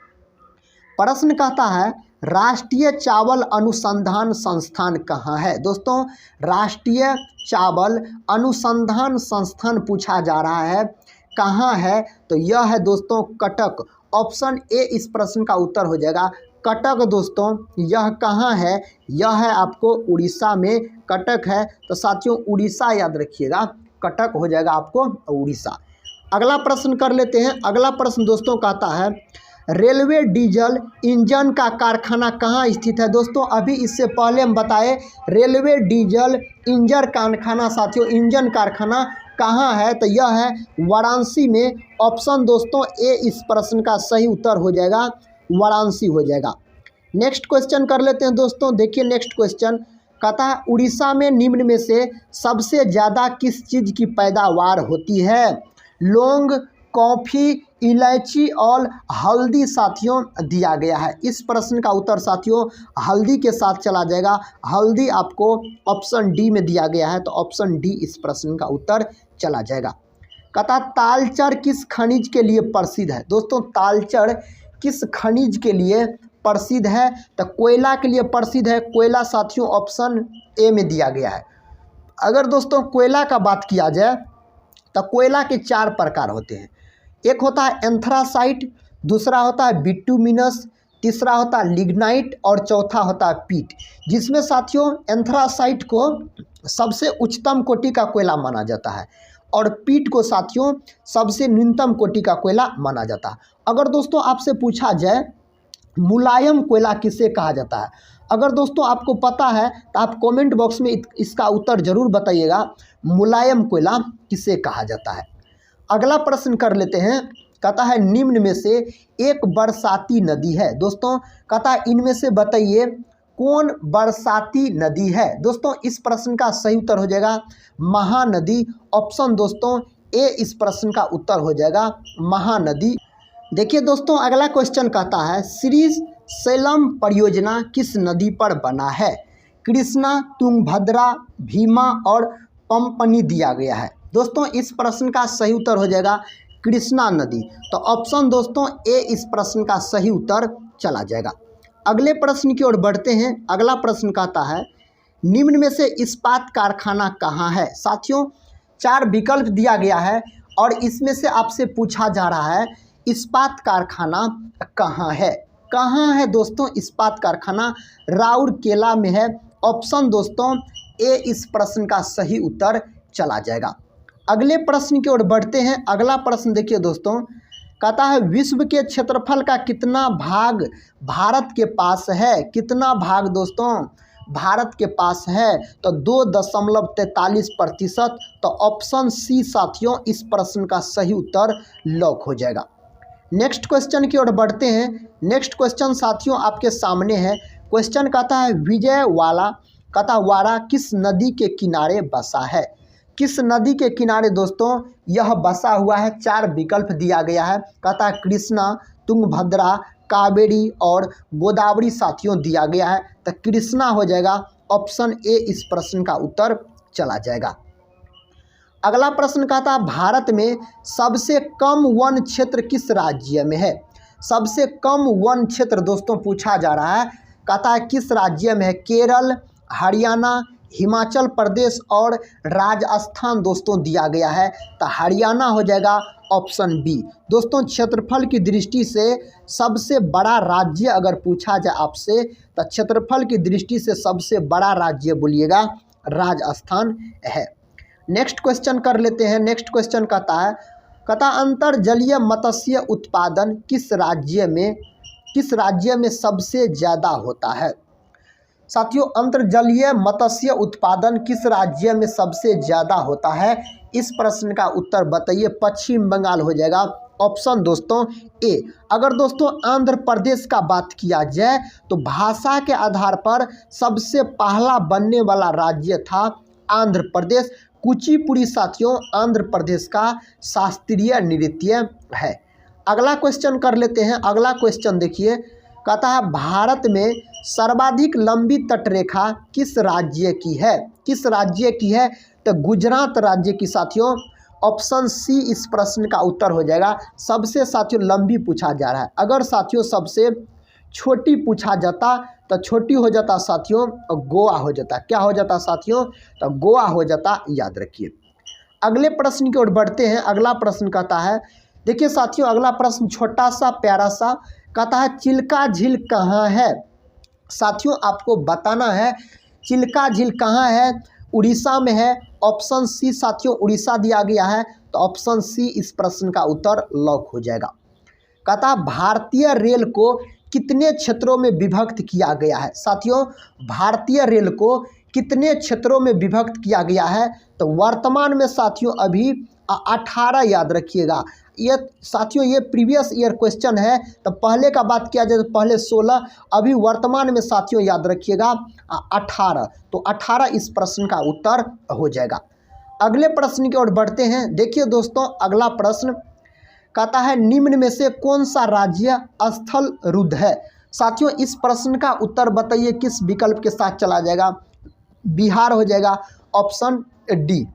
प्रश्न कहता है राष्ट्रीय चावल अनुसंधान संस्थान कहाँ है। दोस्तों राष्ट्रीय चावल अनुसंधान संस्थान पूछा जा रहा है, कहाँ है, तो यह है दोस्तों कटक। ऑप्शन ए इस प्रश्न का उत्तर हो जाएगा कटक। दोस्तों यह कहाँ है, यह है आपको उड़ीसा में कटक है, तो साथियों उड़ीसा याद रखिएगा, कटक हो जाएगा आपको उड़ीसा। अगला प्रश्न कर लेते हैं। अगला प्रश्न दोस्तों कहता है रेलवे डीजल इंजन का कारखाना कहाँ स्थित है। दोस्तों अभी इससे पहले हम बताए रेलवे डीजल इंजन कारखाना साथियों इंजन कारखाना कहाँ है, तो यह है वाराणसी में। ऑप्शन दोस्तों ए इस प्रश्न का सही उत्तर हो जाएगा, वाराणसी हो जाएगा। नेक्स्ट क्वेश्चन कर लेते हैं दोस्तों। देखिए नेक्स्ट क्वेश्चन कहता है उड़ीसा में निम्न में से सबसे ज़्यादा किस चीज़ की पैदावार होती है। लौंग, कॉफ़ी, इलायची और हल्दी साथियों दिया गया है। इस प्रश्न का उत्तर साथियों हल्दी के साथ चला जाएगा। हल्दी आपको ऑप्शन डी में दिया गया है, तो ऑप्शन डी इस प्रश्न का उत्तर चला जाएगा। कहता तालचर किस खनिज के लिए प्रसिद्ध है। दोस्तों तालचर किस खनिज के लिए प्रसिद्ध है, तो कोयला के लिए प्रसिद्ध है। कोयला साथियों ऑप्शन ए में दिया गया है। अगर दोस्तों कोयला का बात किया जाए तो कोयला के 4 प्रकार होते हैं। एक होता है एंथ्रासाइट, दूसरा होता है बिटुमिनस, तीसरा होता है लिग्नाइट और चौथा होता है पीट। जिसमें साथियों एंथ्रासाइट को सबसे उच्चतम कोटि का कोयला माना जाता है और पीट को साथियों सबसे न्यूनतम कोटि का कोयला माना जाता है। अगर दोस्तों आपसे पूछा जाए मुलायम कोयला किसे कहा जाता है, अगर दोस्तों आपको पता है तो आप कमेंट बॉक्स में इसका उत्तर जरूर बताइएगा, मुलायम कोयला किसे कहा जाता है। अगला प्रश्न कर लेते हैं। कहता है निम्न में से एक बरसाती नदी है। दोस्तों कहता है इनमें से बताइए कौन बरसाती नदी है। दोस्तों इस प्रश्न का सही उत्तर हो जाएगा महानदी। ऑप्शन दोस्तों ए इस प्रश्न का उत्तर हो जाएगा महानदी। देखिए दोस्तों अगला क्वेश्चन कहता है श्री सेलम परियोजना किस नदी पर बना है। कृष्णा, तुंगभद्रा, भीमा और पंपनी दिया गया है। दोस्तों इस प्रश्न का सही उत्तर हो जाएगा कृष्णा नदी, तो ऑप्शन दोस्तों ए इस प्रश्न का सही उत्तर चला जाएगा। अगले प्रश्न की ओर बढ़ते हैं। अगला प्रश्न कहता है निम्न में से इस्पात कारखाना कहाँ है। साथियों 4 विकल्प दिया गया है और इसमें से आपसे पूछा जा रहा है इस्पात कारखाना कहाँ है। कहाँ है दोस्तों इस्पात कारखाना, राउरकेला में है। ऑप्शन दोस्तों ए इस प्रश्न का सही उत्तर चला जाएगा। अगले प्रश्न की ओर बढ़ते हैं। अगला प्रश्न देखिए दोस्तों कहता है विश्व के क्षेत्रफल का कितना भाग भारत के पास है। कितना भाग दोस्तों भारत के पास है, तो 2.43%। तो ऑप्शन सी साथियों इस प्रश्न का सही उत्तर लॉक हो जाएगा। नेक्स्ट क्वेश्चन की ओर बढ़ते हैं। नेक्स्ट क्वेश्चन साथियों आपके सामने है। क्वेश्चन कहता है विजयवाड़ा किस नदी के किनारे बसा है। किस नदी के किनारे दोस्तों यह बसा हुआ है? 4 विकल्प दिया गया है। कहता है कृष्णा, तुंगभद्रा, कावेरी और गोदावरी साथियों दिया गया है। तो कृष्णा हो जाएगा, ऑप्शन ए इस प्रश्न का उत्तर चला जाएगा। अगला प्रश्न कहता है भारत में सबसे कम वन क्षेत्र किस राज्य में है? सबसे कम वन क्षेत्र दोस्तों पूछा जा रहा है। कहता है किस राज्य में है? केरल, हरियाणा, हिमाचल प्रदेश और राजस्थान दोस्तों दिया गया है। तो हरियाणा हो जाएगा, ऑप्शन बी। दोस्तों क्षेत्रफल की दृष्टि से सबसे बड़ा राज्य अगर पूछा जाए आपसे, तो क्षेत्रफल की दृष्टि से सबसे बड़ा राज्य बोलिएगा राजस्थान है। नेक्स्ट क्वेश्चन कर लेते हैं। नेक्स्ट क्वेश्चन कहता है अंतर्जलीय मत्स्य उत्पादन किस राज्य में सबसे ज़्यादा होता है? साथियों अंतर्जलीय मत्स्य उत्पादन किस राज्य में सबसे ज़्यादा होता है? इस प्रश्न का उत्तर बताइए। पश्चिम बंगाल हो जाएगा, ऑप्शन दोस्तों ए। अगर दोस्तों आंध्र प्रदेश का बात किया जाए तो भाषा के आधार पर सबसे पहला बनने वाला राज्य था आंध्र प्रदेश। कुचिपुड़ी साथियों आंध्र प्रदेश का शास्त्रीय नृत्य है। अगला क्वेश्चन कर लेते हैं। अगला क्वेश्चन देखिए, कहता है भारत में सर्वाधिक लंबी तटरेखा किस राज्य की है? किस राज्य की है? तो गुजरात राज्य की साथियों, ऑप्शन सी इस प्रश्न का उत्तर हो जाएगा। सबसे साथियों लंबी पूछा जा रहा है। अगर साथियों सबसे छोटी पूछा जाता तो छोटी हो जाता साथियों, गोवा हो जाता। क्या हो जाता साथियों? तो गोवा हो जाता, याद रखिए। अगले प्रश्न की ओर बढ़ते हैं। अगला प्रश्न कहता है, देखिए साथियों अगला प्रश्न छोटा सा प्यारा सा कहता है चिल्का झील कहाँ है? साथियों आपको बताना है चिल्का झील कहाँ है। उड़ीसा में है, ऑप्शन सी साथियों उड़ीसा दिया गया है। तो ऑप्शन सी इस प्रश्न का उत्तर लॉक हो जाएगा। कहता है भारतीय रेल को कितने क्षेत्रों में विभक्त किया गया है? साथियों भारतीय रेल को कितने क्षेत्रों में विभक्त किया गया है? तो वर्तमान में साथियों अभी 18, याद रखिएगा। ये साथियों ये प्रीवियस ईयर क्वेश्चन है, तो पहले का बात किया जाए तो पहले 16, अभी वर्तमान में साथियों याद रखिएगा 18। तो 18 इस प्रश्न का उत्तर हो जाएगा। अगले प्रश्न की ओर बढ़ते हैं। देखिए दोस्तों अगला प्रश्न कहता है निम्न में से कौन सा राज्य स्थल रुद्ध है? साथियों इस प्रश्न का उत्तर बताइए किस विकल्प के साथ चला जाएगा? बिहार हो जाएगा, ऑप्शन डी।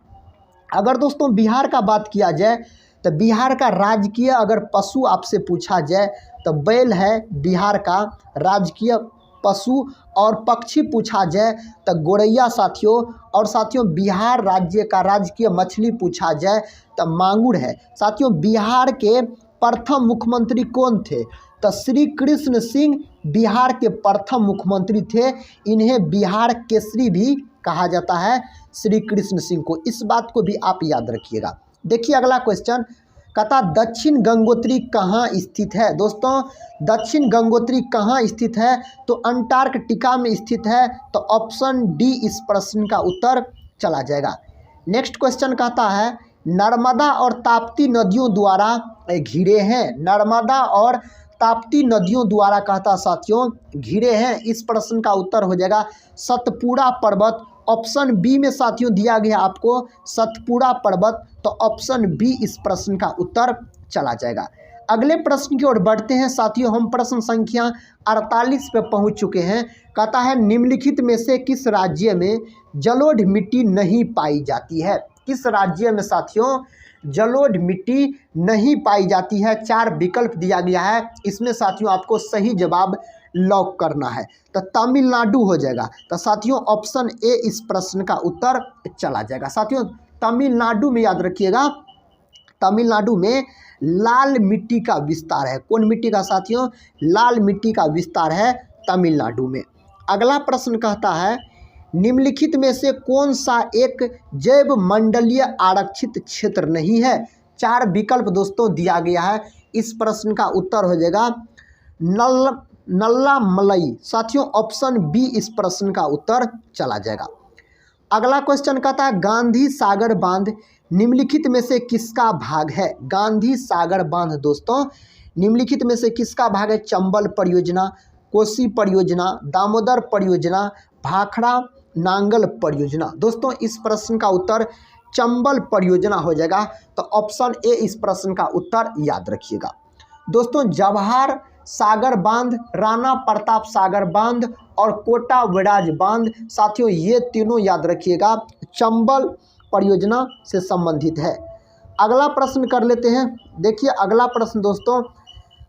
अगर दोस्तों बिहार का बात किया जाए तो बिहार का राजकीय अगर पशु आपसे पूछा जाए तो बैल है बिहार का राजकीय पशु, और पक्षी पूछा जाए तो गोरैया साथियों, और साथियों बिहार राज्य का राजकीय मछली पूछा जाए तो मांगुर है। साथियों बिहार के प्रथम मुख्यमंत्री कौन थे? तो श्री कृष्ण सिंह बिहार के प्रथम मुख्यमंत्री थे। इन्हें बिहार केसरी भी कहा जाता है, श्री कृष्ण सिंह को। इस बात को भी आप याद रखिएगा। देखिए अगला क्वेश्चन कहता दक्षिण गंगोत्री कहाँ स्थित है? दोस्तों दक्षिण गंगोत्री कहाँ स्थित है? तो अंटार्कटिका में स्थित है। तो ऑप्शन डी इस प्रश्न का उत्तर चला जाएगा। नेक्स्ट क्वेश्चन कहता है नर्मदा और ताप्ती नदियों द्वारा घिरे हैं। नर्मदा और ताप्ती नदियों द्वारा कहता साथियों घिरे हैं। इस प्रश्न का उत्तर हो जाएगा सतपुड़ा पर्वत। ऑप्शन बी में साथियों दिया गया आपको सतपुड़ा पर्वत। तो ऑप्शन बी इस प्रश्न का उत्तर चला जाएगा। अगले प्रश्न की ओर बढ़ते हैं साथियों। हम प्रश्न संख्या 48 पे पहुंच चुके हैं। कहता है निम्नलिखित में से किस राज्य में जलोढ़ मिट्टी नहीं पाई जाती है? किस राज्य में साथियों जलोढ़ मिट्टी नहीं पाई जाती है? 4 विकल्प दिया गया है। इसमें साथियों आपको सही जवाब लॉक करना है। तो तमिलनाडु हो जाएगा। तो साथियों ऑप्शन ए इस प्रश्न का उत्तर चला जाएगा। साथियों तमिलनाडु में याद रखिएगा, तमिलनाडु में लाल मिट्टी का विस्तार है। कौन मिट्टी का साथियों? लाल मिट्टी का विस्तार है तमिलनाडु में। अगला प्रश्न कहता है निम्नलिखित में से कौन सा एक जैव मंडलीय आरक्षित क्षेत्र नहीं है? 4 विकल्प दोस्तों दिया गया है। इस प्रश्न का उत्तर हो जाएगा नल्ला मलई। साथियों ऑप्शन बी इस प्रश्न का उत्तर चला जाएगा। अगला क्वेश्चन कहता है गांधी सागर बांध निम्नलिखित में से किसका भाग है? गांधी सागर बांध दोस्तों निम्नलिखित में से किसका भाग है? चंबल परियोजना, कोसी परियोजना, दामोदर परियोजना, भाखड़ा नांगल परियोजना। दोस्तों इस प्रश्न का उत्तर चंबल परियोजना हो जाएगा। तो ऑप्शन ए इस प्रश्न का उत्तर याद रखिएगा। दोस्तों जवाहर सागर बांध, राणा प्रताप सागर बांध और कोटा बैराज बांध, साथियों ये तीनों याद रखिएगा चंबल परियोजना से संबंधित है। अगला प्रश्न कर लेते हैं। देखिए अगला प्रश्न दोस्तों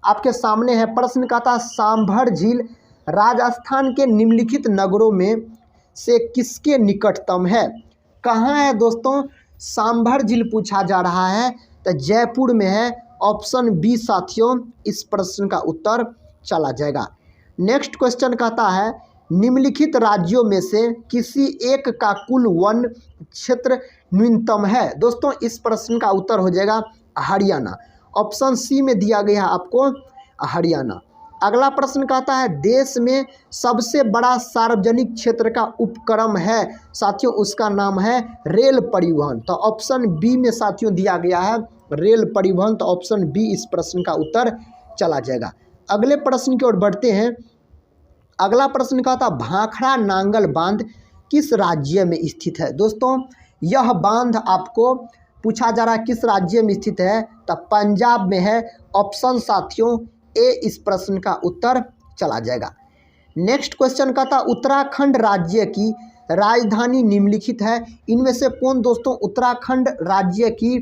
आपके सामने है। प्रश्न का था सांभर झील राजस्थान के निम्नलिखित नगरों में से किसके निकटतम है। कहाँ है दोस्तों सांभर झील पूछा जा रहा है, तो जयपुर में है। ऑप्शन बी साथियों इस प्रश्न का उत्तर चला जाएगा। नेक्स्ट क्वेश्चन कहता है निम्नलिखित राज्यों में से किसी एक का कुल वन क्षेत्र न्यूनतम है। दोस्तों इस प्रश्न का उत्तर हो जाएगा हरियाणा। ऑप्शन सी में दिया गया है आपको हरियाणा। अगला प्रश्न कहता है देश में सबसे बड़ा सार्वजनिक क्षेत्र का उपक्रम है। साथियों उसका नाम है रेल परिवहन। तो ऑप्शन बी में साथियों दिया गया है रेल परिवहन। तो ऑप्शन बी इस प्रश्न का उत्तर चला जाएगा। अगले प्रश्न की ओर बढ़ते हैं। अगला प्रश्न कहता भाखड़ा नांगल बांध किस राज्य में स्थित है। दोस्तों यह बांध आपको पूछा जा रहा है किस राज्य में स्थित है, तो पंजाब में है। ऑप्शन साथियों ए इस प्रश्न का उत्तर चला जाएगा। नेक्स्ट क्वेश्चन कहता उत्तराखंड राज्य की राजधानी निम्नलिखित है। इनमें से कौन दोस्तों उत्तराखंड राज्य की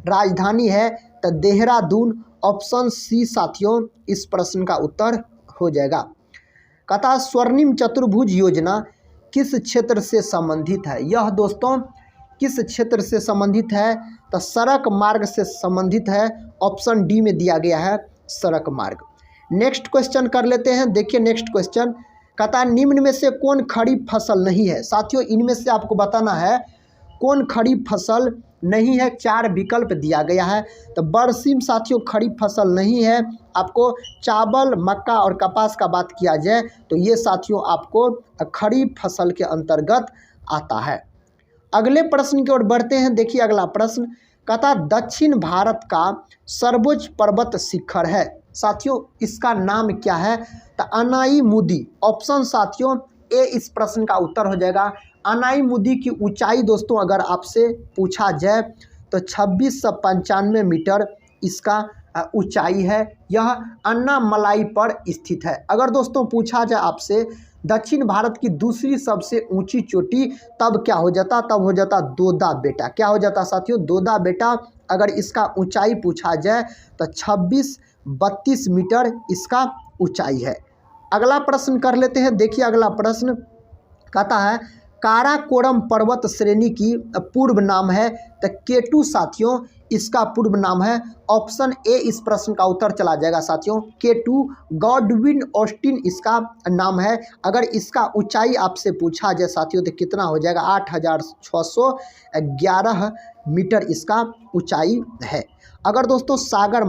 राजधानी है, तो देहरादून। ऑप्शन सी साथियों इस प्रश्न का उत्तर हो जाएगा। कहता स्वर्णिम चतुर्भुज योजना किस क्षेत्र से संबंधित है। यह दोस्तों किस क्षेत्र से संबंधित है, तो सड़क मार्ग से संबंधित है। ऑप्शन डी में दिया गया है सड़क मार्ग। नेक्स्ट क्वेश्चन कर लेते हैं। देखिए नेक्स्ट क्वेश्चन कहता है निम्न में से कौन खरीफ फसल नहीं है। साथियों इनमें से आपको बताना है कौन खरीफ फसल नहीं है। 4 विकल्प दिया गया है। तो बरसीम साथियों खरीफ फसल नहीं है। आपको चावल मक्का और कपास का बात किया जाए तो ये साथियों आपको खरीफ फसल के अंतर्गत आता है। अगले प्रश्न की ओर बढ़ते हैं। देखिए अगला प्रश्न कहता दक्षिण भारत का सर्वोच्च पर्वत शिखर है। साथियों इसका नाम क्या है, तो अनाईमुदी। ऑप्शन साथियों ए इस प्रश्न का उत्तर हो जाएगा। अनाईमुदी की ऊंचाई दोस्तों अगर आपसे पूछा जाए तो 2695 मीटर इसका ऊंचाई है। यह अन्नामलाई पर स्थित है। अगर दोस्तों पूछा जाए आपसे दक्षिण भारत की दूसरी सबसे ऊंची चोटी, तब क्या हो जाता, तब हो जाता दोदा बेटा। क्या हो जाता साथियों, दोदा बेटा। अगर इसका ऊंचाई पूछा जाए तो 2632 मीटर इसका ऊंचाई है। अगला प्रश्न कर लेते हैं। देखिए अगला प्रश्न कहता है काराकोरम पर्वत श्रेणी की पूर्व नाम है, तो केटू साथियों इसका पूर्व नाम है। ऑप्शन ए इस प्रश्न का उत्तर चला जाएगा साथियों केटू। गॉडविन ऑस्टिन इसका नाम है। अगर इसका ऊंचाई आपसे पूछा जाए साथियों तो कितना हो जाएगा, 8611 मीटर इसका ऊंचाई है। अगर दोस्तों सागर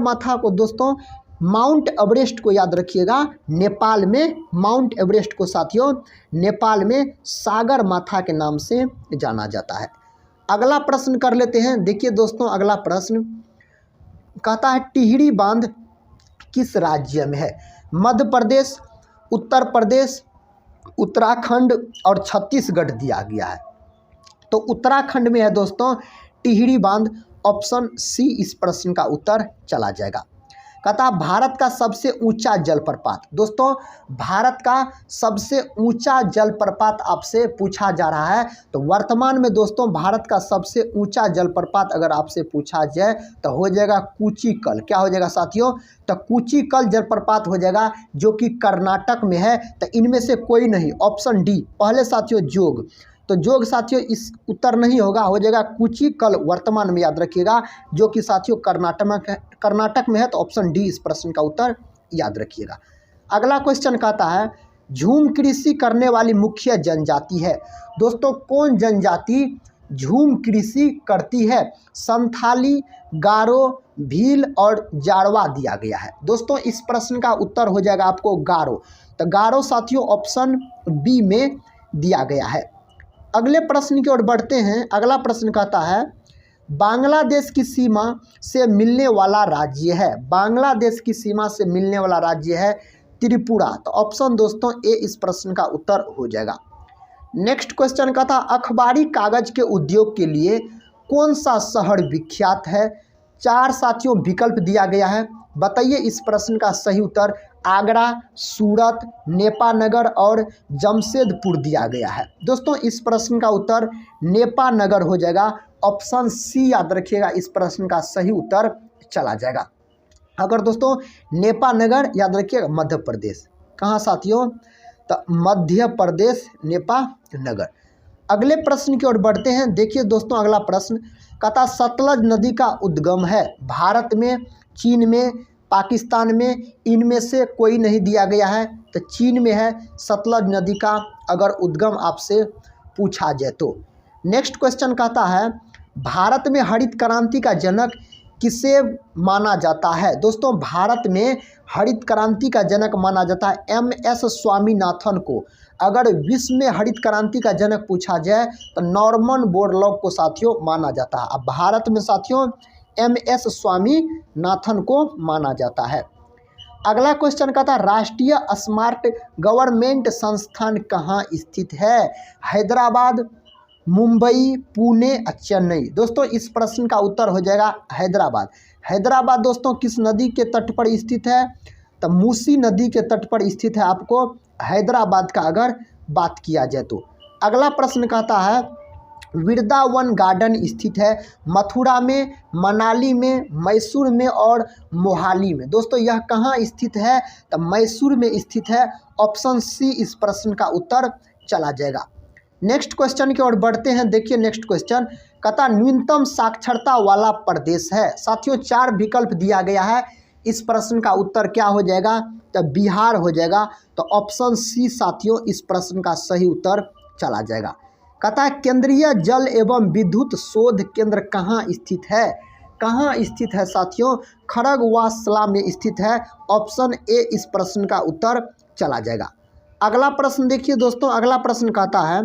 माथा को दोस्तों माउंट एवरेस्ट को याद रखिएगा, नेपाल में माउंट एवरेस्ट को साथियों नेपाल में सागर माथा के नाम से जाना जाता है। अगला प्रश्न कर लेते हैं। देखिए दोस्तों अगला प्रश्न कहता है टिहरी बांध किस राज्य में है। मध्य प्रदेश, उत्तर प्रदेश, उत्तराखंड और छत्तीसगढ़ दिया गया है। तो उत्तराखंड में है दोस्तों टिहरी बांध। ऑप्शन सी इस प्रश्न का उत्तर चला जाएगा। कहता भारत का सबसे ऊंचा जलप्रपात। दोस्तों भारत का सबसे ऊंचा जलप्रपात आपसे पूछा जा रहा है। तो वर्तमान में दोस्तों भारत का सबसे ऊंचा जलप्रपात अगर आपसे पूछा जाए तो हो जाएगा कूचिकल। क्या हो जाएगा साथियों, तो कूचिकल जलप्रपात हो जाएगा जो कि कर्नाटक में है। तो इनमें से कोई नहीं। ऑप्शन डी पहले साथियों जोग, तो जोग साथियों इस उत्तर नहीं होगा, हो जाएगा कूचिकल वर्तमान में याद रखिएगा जो कि साथियों कर्नाटक में है। तो ऑप्शन डी इस प्रश्न का उत्तर याद रखिएगा। अगला क्वेश्चन कहता है झूम कृषि करने वाली मुख्य जनजाति है। दोस्तों कौन जनजाति झूम कृषि करती है। संथाली, गारो, भील और जारवा दिया गया है। दोस्तों इस प्रश्न का उत्तर हो जाएगा आपको गारो। तो गारो साथियों ऑप्शन बी में दिया गया है। अगले प्रश्न की ओर बढ़ते हैं। अगला प्रश्न कहता है बांग्लादेश की सीमा से मिलने वाला राज्य है। बांग्लादेश की सीमा से मिलने वाला राज्य है त्रिपुरा। तो ऑप्शन दोस्तों ए इस प्रश्न का उत्तर हो जाएगा। नेक्स्ट क्वेश्चन का था अखबारी कागज के उद्योग के लिए कौन सा शहर विख्यात है। 4 साथियों विकल्प दिया गया है, बताइए इस प्रश्न का सही उत्तर। आगरा, सूरत, नेपानगर और जमशेदपुर दिया गया है। दोस्तों इस प्रश्न का उत्तर नेपानगर हो जाएगा। ऑप्शन सी याद रखिएगा, इस प्रश्न का सही उत्तर चला जाएगा। अगर दोस्तों नेपानगर याद रखिएगा मध्य प्रदेश, कहाँ साथियों, तो मध्य प्रदेश नेपानगर। अगले प्रश्न की ओर बढ़ते हैं। देखिए दोस्तों अगला प्रश्न कहता सतलज नदी का उद्गम है भारत में, चीन में, पाकिस्तान में, इनमें से कोई नहीं दिया गया है। तो चीन में है सतलज नदी का अगर उद्गम आपसे पूछा जाए तो। नेक्स्ट क्वेश्चन कहता है भारत में हरित क्रांति का जनक किसे माना जाता है। दोस्तों भारत में हरित क्रांति का जनक माना जाता है MS स्वामीनाथन को। अगर विश्व में हरित क्रांति का जनक पूछा जाए तो नॉर्मन बोरलॉग को साथियों माना जाता है। अब भारत में साथियों MS स्वामीनाथन को माना जाता है। अगला क्वेश्चन का था राष्ट्रीय स्मार्ट गवर्नमेंट संस्थान कहाँ स्थित है। हैदराबाद, मुंबई, पुणे, चेन्नई। दोस्तों इस प्रश्न का उत्तर हो जाएगा हैदराबाद। हैदराबाद दोस्तों किस नदी के तट पर स्थित है, तो मूसी नदी के तट पर स्थित है आपको हैदराबाद का अगर बात किया जाए तो। अगला प्रश्न कहता है वृंदावन गार्डन स्थित है मथुरा में, मनाली में, मैसूर में और मोहाली में। दोस्तों यह कहाँ स्थित है, तो मैसूर में स्थित है। ऑप्शन सी इस प्रश्न का उत्तर चला जाएगा। नेक्स्ट क्वेश्चन की ओर बढ़ते हैं। देखिए नेक्स्ट क्वेश्चन कहता न्यूनतम साक्षरता वाला प्रदेश है। साथियों 4 विकल्प दिया गया है, इस प्रश्न का उत्तर क्या हो जाएगा, तो बिहार हो जाएगा। तो ऑप्शन सी साथियों इस प्रश्न का सही उत्तर चला जाएगा। कहता है केंद्रीय जल एवं विद्युत शोध केंद्र कहाँ स्थित है। कहाँ स्थित है साथियों, खड़गवासला में स्थित है। ऑप्शन ए इस प्रश्न का उत्तर चला जाएगा। अगला प्रश्न देखिए दोस्तों, अगला प्रश्न कहता है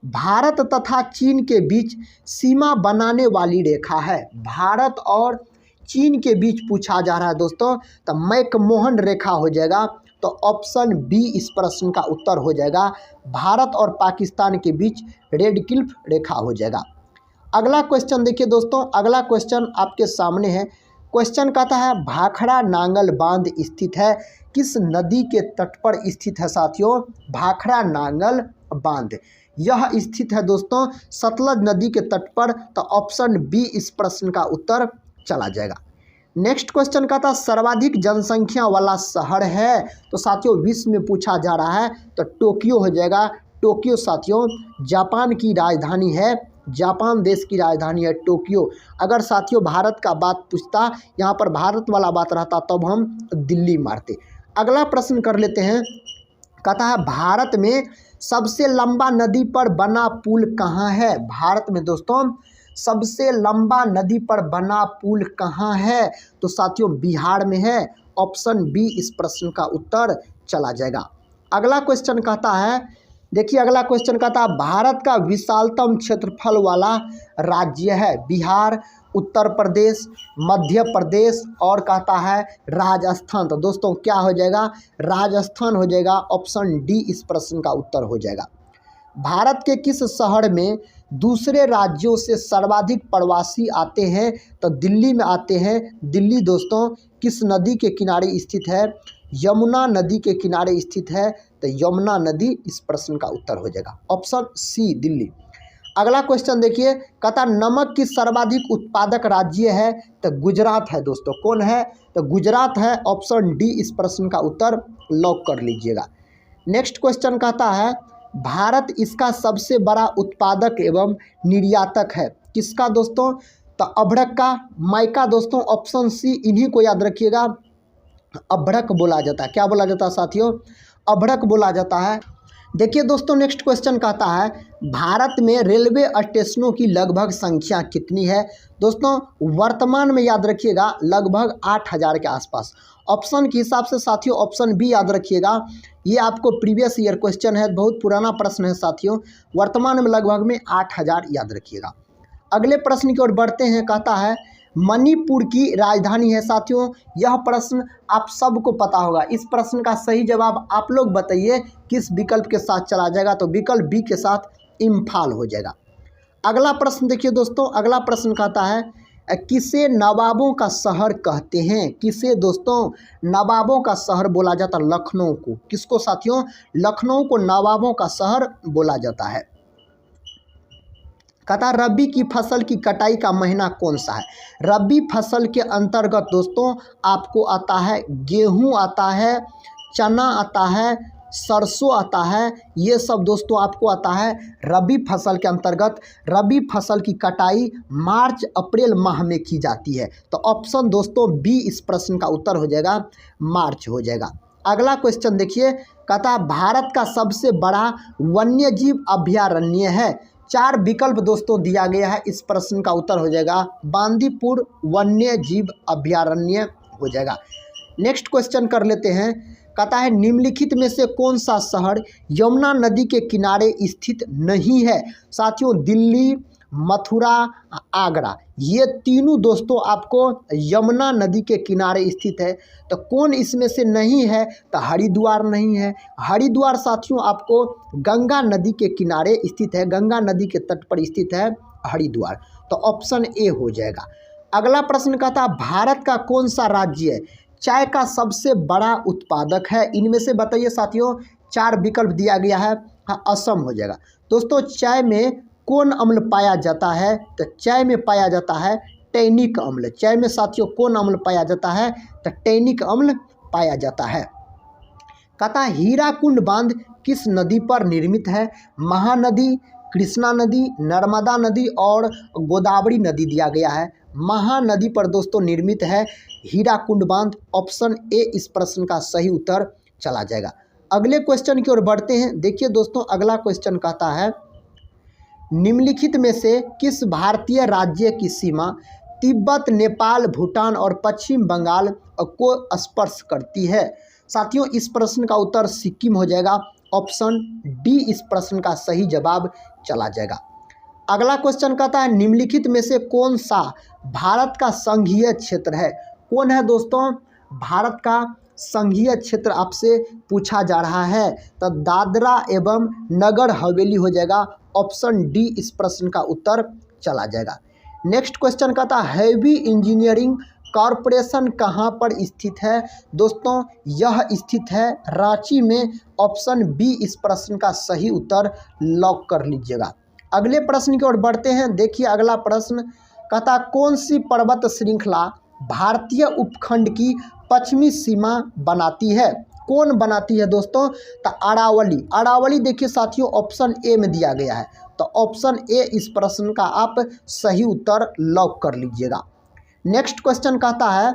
भारत तथा चीन के बीच सीमा बनाने वाली रेखा है। भारत और चीन के बीच पूछा जा रहा है दोस्तों, तो मैकमोहन रेखा हो जाएगा। तो ऑप्शन बी इस प्रश्न का उत्तर हो जाएगा। भारत और पाकिस्तान के बीच रेड क्लिफ रेखा हो जाएगा। अगला क्वेश्चन देखिए दोस्तों, अगला क्वेश्चन आपके सामने है। क्वेश्चन कहता है भाखड़ा नांगल बांध स्थित है किस नदी के तट पर स्थित है साथियों। भाखड़ा नांगल बांध यह स्थित है दोस्तों सतलज नदी के तट पर। तो ऑप्शन बी इस प्रश्न का उत्तर चला जाएगा। नेक्स्ट क्वेश्चन का था सर्वाधिक जनसंख्या वाला शहर है। तो साथियों विश्व में पूछा जा रहा है, तो टोक्यो हो जाएगा। टोक्यो साथियों जापान की राजधानी है, जापान देश की राजधानी है टोक्यो। अगर साथियों भारत का बात पूछता, यहाँ पर भारत वाला बात रहता, तब हम दिल्ली मारते। अगला प्रश्न कर लेते हैं। कहता है भारत में सबसे लंबा नदी पर बना पुल कहाँ है। भारत में दोस्तों सबसे लंबा नदी पर बना पुल कहाँ है, तो साथियों बिहार में है। ऑप्शन बी इस प्रश्न का उत्तर चला जाएगा। अगला क्वेश्चन कहता है, देखिए अगला क्वेश्चन कहता है भारत का विशालतम क्षेत्रफल वाला राज्य है। बिहार, उत्तर प्रदेश, मध्य प्रदेश और कहता है राजस्थान। तो दोस्तों क्या हो जाएगा, राजस्थान हो जाएगा। ऑप्शन डी इस प्रश्न का उत्तर हो जाएगा। भारत के किस शहर में दूसरे राज्यों से सर्वाधिक प्रवासी आते हैं, तो दिल्ली में आते हैं। दिल्ली दोस्तों किस नदी के किनारे स्थित है, यमुना नदी के किनारे स्थित है। तो यमुना नदी इस प्रश्न का उत्तर हो जाएगा। Option C Delhi. अगला क्वेश्चन देखिए, कहता नमक की सर्वाधिक उत्पादक राज्य है, तो गुजरात है दोस्तों। कौन है, तो गुजरात है। ऑप्शन डी इस प्रश्न का उत्तर लॉक कर लीजिएगा। नेक्स्ट क्वेश्चन कहता है भारत इसका सबसे बड़ा उत्पादक एवं निर्यातक है। किसका दोस्तों, तो अभ्रक का, माइका दोस्तों। ऑप्शन सी इन्हीं को याद रखिएगा, अभ्रक बोला जाता है। क्या बोला जाता है साथियों, अभ्रक बोला जाता है। देखिए दोस्तों नेक्स्ट क्वेश्चन कहता है भारत में रेलवे स्टेशनों की लगभग संख्या कितनी है। दोस्तों वर्तमान में याद रखिएगा लगभग 8000 के आसपास। ऑप्शन के हिसाब से साथियों ऑप्शन बी याद रखिएगा, ये आपको प्रीवियस ईयर क्वेश्चन है, बहुत पुराना प्रश्न है साथियों। वर्तमान में लगभग में 8000 याद रखिएगा। अगले प्रश्न की ओर बढ़ते हैं। कहता है मणिपुर की राजधानी है? साथियों यह प्रश्न आप सबको पता होगा। इस प्रश्न का सही जवाब आप लोग बताइए किस विकल्प के साथ चला जाएगा, तो विकल्प बी के साथ इम्फाल हो जाएगा। अगला प्रश्न देखिए दोस्तों, अगला प्रश्न कहता है किसे नवाबों का शहर कहते हैं? किसे दोस्तों नवाबों का शहर बोला जाता है? लखनऊ को। किसको साथियों? लखनऊ को नवाबों का शहर बोला जाता है। कहता रबी की फसल की कटाई का महीना कौन सा है? रबी फसल के अंतर्गत दोस्तों आपको आता है गेहूं आता है, चना आता है, सरसों आता है, ये सब दोस्तों आपको आता है रबी फसल के अंतर्गत। रबी फसल की कटाई मार्च अप्रैल माह में की जाती है। तो ऑप्शन दोस्तों बी इस प्रश्न का उत्तर हो जाएगा, मार्च हो जाएगा। अगला क्वेश्चन देखिए, कहता भारत का सबसे बड़ा वन्यजीव अभयारण्य है? 4 विकल्प दोस्तों दिया गया है। इस प्रश्न का उत्तर हो जाएगा बांदीपुर वन्य जीव अभयारण्य हो जाएगा। नेक्स्ट क्वेश्चन कर लेते हैं, कहता है निम्नलिखित में से कौन सा शहर यमुना नदी के किनारे स्थित नहीं है? साथियों दिल्ली, मथुरा, आगरा, ये तीनों दोस्तों आपको यमुना नदी के किनारे स्थित है। तो कौन इसमें से नहीं है? तो हरिद्वार नहीं है। हरिद्वार साथियों आपको गंगा नदी के किनारे स्थित है, गंगा नदी के तट पर स्थित है हरिद्वार। तो ऑप्शन ए हो जाएगा। अगला प्रश्न कहता भारत का कौन सा राज्य चाय का सबसे बड़ा उत्पादक है? इनमें से बताइए साथियों। 4 विकल्प दिया गया है। हाँ, असम हो जाएगा। दोस्तों चाय में कौन अम्ल पाया जाता है? तो चाय में पाया जाता है टैनिक अम्ल। चाय में साथियों कौन अम्ल पाया जाता है? तो टैनिक अम्ल पाया जाता है। कहता हीराकुंड बांध किस नदी पर निर्मित है? महानदी, कृष्णा नदी, नर्मदा नदी और गोदावरी नदी दिया गया है। महानदी पर दोस्तों निर्मित है हीराकुंड बांध। ऑप्शन ए इस प्रश्न का सही उत्तर चला जाएगा। अगले क्वेश्चन की ओर बढ़ते हैं। देखिए दोस्तों अगला क्वेश्चन कहता है निम्नलिखित में से किस भारतीय राज्य की सीमा तिब्बत, नेपाल, भूटान और पश्चिम बंगाल को स्पर्श करती है? साथियों इस प्रश्न का उत्तर सिक्किम हो जाएगा। ऑप्शन डी इस प्रश्न का सही जवाब चला जाएगा। अगला क्वेश्चन कहता है निम्नलिखित में से कौन सा भारत का संघीय क्षेत्र है? कौन है दोस्तों भारत का संघीय क्षेत्र आपसे पूछा जा रहा है? तो दादरा एवं नगर हवेली हो जाएगा। ऑप्शन डी इस प्रश्न का उत्तर चला जाएगा। नेक्स्ट क्वेश्चन कहता है हैवी इंजीनियरिंग कॉरपोरेशन कहाँ पर स्थित है? दोस्तों यह स्थित है रांची में। ऑप्शन बी इस प्रश्न का सही उत्तर लॉक कर लीजिएगा। अगले प्रश्न की ओर बढ़ते हैं। देखिए अगला प्रश्न कहता कौन सी पर्वत श्रृंखला भारतीय उपखंड की पश्चिमी सीमा बनाती है? कौन बनाती है दोस्तों? तो अरावली। अरावली देखिए साथियों ऑप्शन ए में दिया गया है। तो ऑप्शन ए इस प्रश्न का आप सही उत्तर लॉक कर लीजिएगा। नेक्स्ट क्वेश्चन कहता है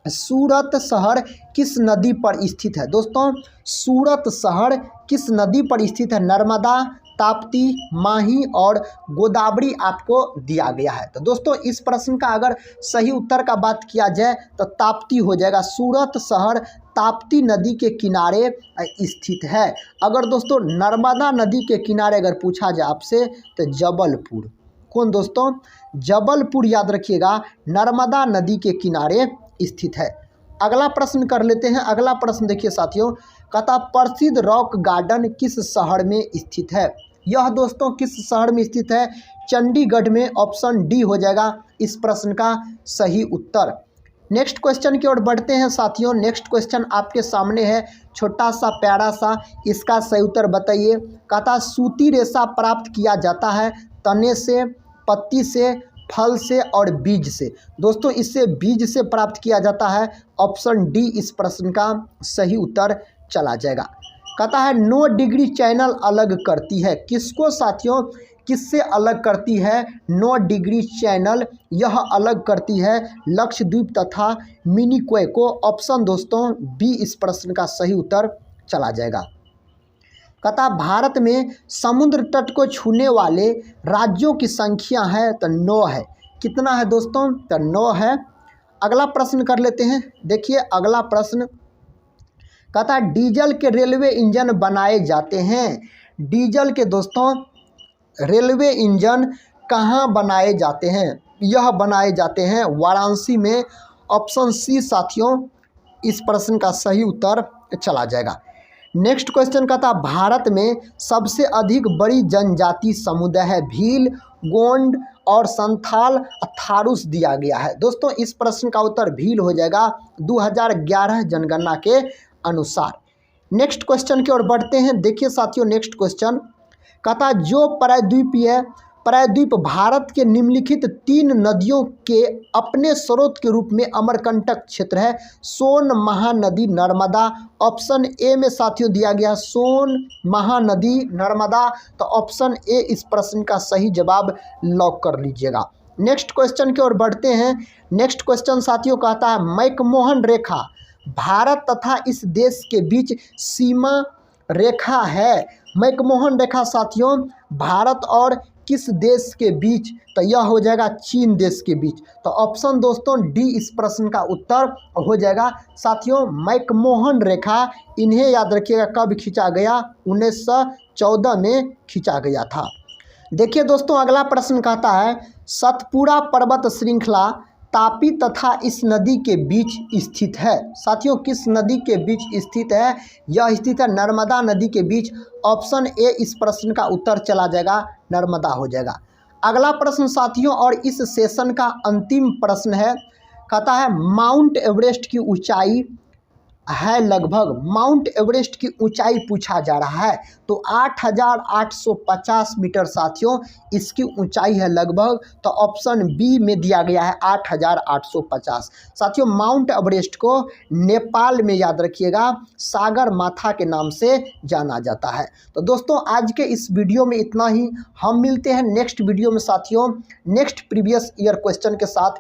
सूरत शहर किस नदी पर स्थित है? दोस्तों सूरत शहर किस नदी पर स्थित है? नर्मदा, ताप्ती, माही और गोदावरी आपको दिया गया है। तो दोस्तों इस प्रश्न का अगर सही उत्तर का बात किया जाए तो ताप्ती हो जाएगा। सूरत शहर ताप्ती नदी के किनारे स्थित है। अगर दोस्तों नर्मदा नदी के किनारे अगर पूछा जाए आपसे तो जबलपुर। कौन दोस्तों? जबलपुर याद रखिएगा, नर्मदा नदी के किनारे स्थित है। अगला प्रश्न कर लेते हैं। अगला प्रश्न देखिए साथियों, कहता प्रसिद्ध रॉक गार्डन किस शहर में स्थित है? यह दोस्तों किस शहर में स्थित है? चंडीगढ़ में। ऑप्शन डी हो जाएगा इस प्रश्न का सही उत्तर। नेक्स्ट क्वेश्चन की ओर बढ़ते हैं साथियों। नेक्स्ट क्वेश्चन आपके सामने है, छोटा सा प्यारा सा, इसका सही उत्तर बताइए। कहता सूती रेशा प्राप्त किया जाता है तने से, पत्ती से, फल से और बीज से। दोस्तों इससे बीज से प्राप्त किया जाता है। ऑप्शन डी इस प्रश्न का सही उत्तर चला जाएगा। कहता है 9 डिग्री चैनल अलग करती है किसको? साथियों किससे अलग करती है 9 डिग्री चैनल? यह अलग करती है लक्षद्वीप तथा मिनिकॉय को। ऑप्शन दोस्तों बी इस प्रश्न का सही उत्तर चला जाएगा। कहता भारत में समुद्र तट को छूने वाले राज्यों की संख्या है तो 9 है। कितना है दोस्तों? तो 9 है। अगला प्रश्न कर लेते हैं। देखिए अगला प्रश्न कहता डीजल के रेलवे इंजन बनाए जाते हैं। डीजल के दोस्तों रेलवे इंजन कहाँ बनाए जाते हैं? यह बनाए जाते हैं वाराणसी में। ऑप्शन सी साथियों इस प्रश्न का सही उत्तर चला जाएगा। नेक्स्ट क्वेश्चन का था भारत में सबसे अधिक बड़ी जनजाति समुदाय है भील, गोंड और संथाल, थारूस दिया गया है। दोस्तों इस प्रश्न का उत्तर भील हो जाएगा 2011 जनगणना के अनुसार। नेक्स्ट क्वेश्चन की ओर बढ़ते हैं। देखिए साथियों नेक्स्ट क्वेश्चन कहता जो प्रायद्वीप भारत के निम्नलिखित 3 नदियों के अपने स्रोत के रूप में अमरकंटक क्षेत्र है। सोन, महानदी, नर्मदा। ऑप्शन ए में साथियों दिया गया सोन, महानदी, नर्मदा। तो ऑप्शन ए इस प्रश्न का सही जवाब लॉक कर लीजिएगा। नेक्स्ट क्वेश्चन की ओर बढ़ते हैं। नेक्स्ट क्वेश्चन साथियों कहता है मैकमोहन रेखा भारत तथा इस देश के बीच सीमा रेखा है। मैकमोहन रेखा साथियों भारत और किस देश के बीच? तो यह हो जाएगा चीन देश के बीच। तो ऑप्शन दोस्तों डी इस प्रश्न का उत्तर हो जाएगा। साथियों मैकमोहन रेखा इन्हें याद रखिएगा कब खींचा गया? 1914 में खींचा गया था। देखिए दोस्तों अगला प्रश्न कहता है सतपुड़ा पर्वत श्रृंखला तापी तथा इस नदी के बीच स्थित है। साथियों किस नदी के बीच स्थित है? यह स्थित है नर्मदा नदी के बीच। ऑप्शन ए इस प्रश्न का उत्तर चला जाएगा, नर्मदा हो जाएगा। अगला प्रश्न साथियों और इस सेशन का अंतिम प्रश्न है, कहता है माउंट एवरेस्ट की ऊंचाई है लगभग, माउंट एवरेस्ट की ऊंचाई पूछा जा रहा है। तो 8,850 मीटर साथियों इसकी ऊंचाई है लगभग। तो ऑप्शन बी में दिया गया है 8,850। साथियों माउंट एवरेस्ट को नेपाल में याद रखिएगा सागर माथा के नाम से जाना जाता है। तो दोस्तों आज के इस वीडियो में इतना ही। हम मिलते हैं नेक्स्ट वीडियो में साथियों नेक्स्ट प्रीवियस ईयर क्वेश्चन के साथ।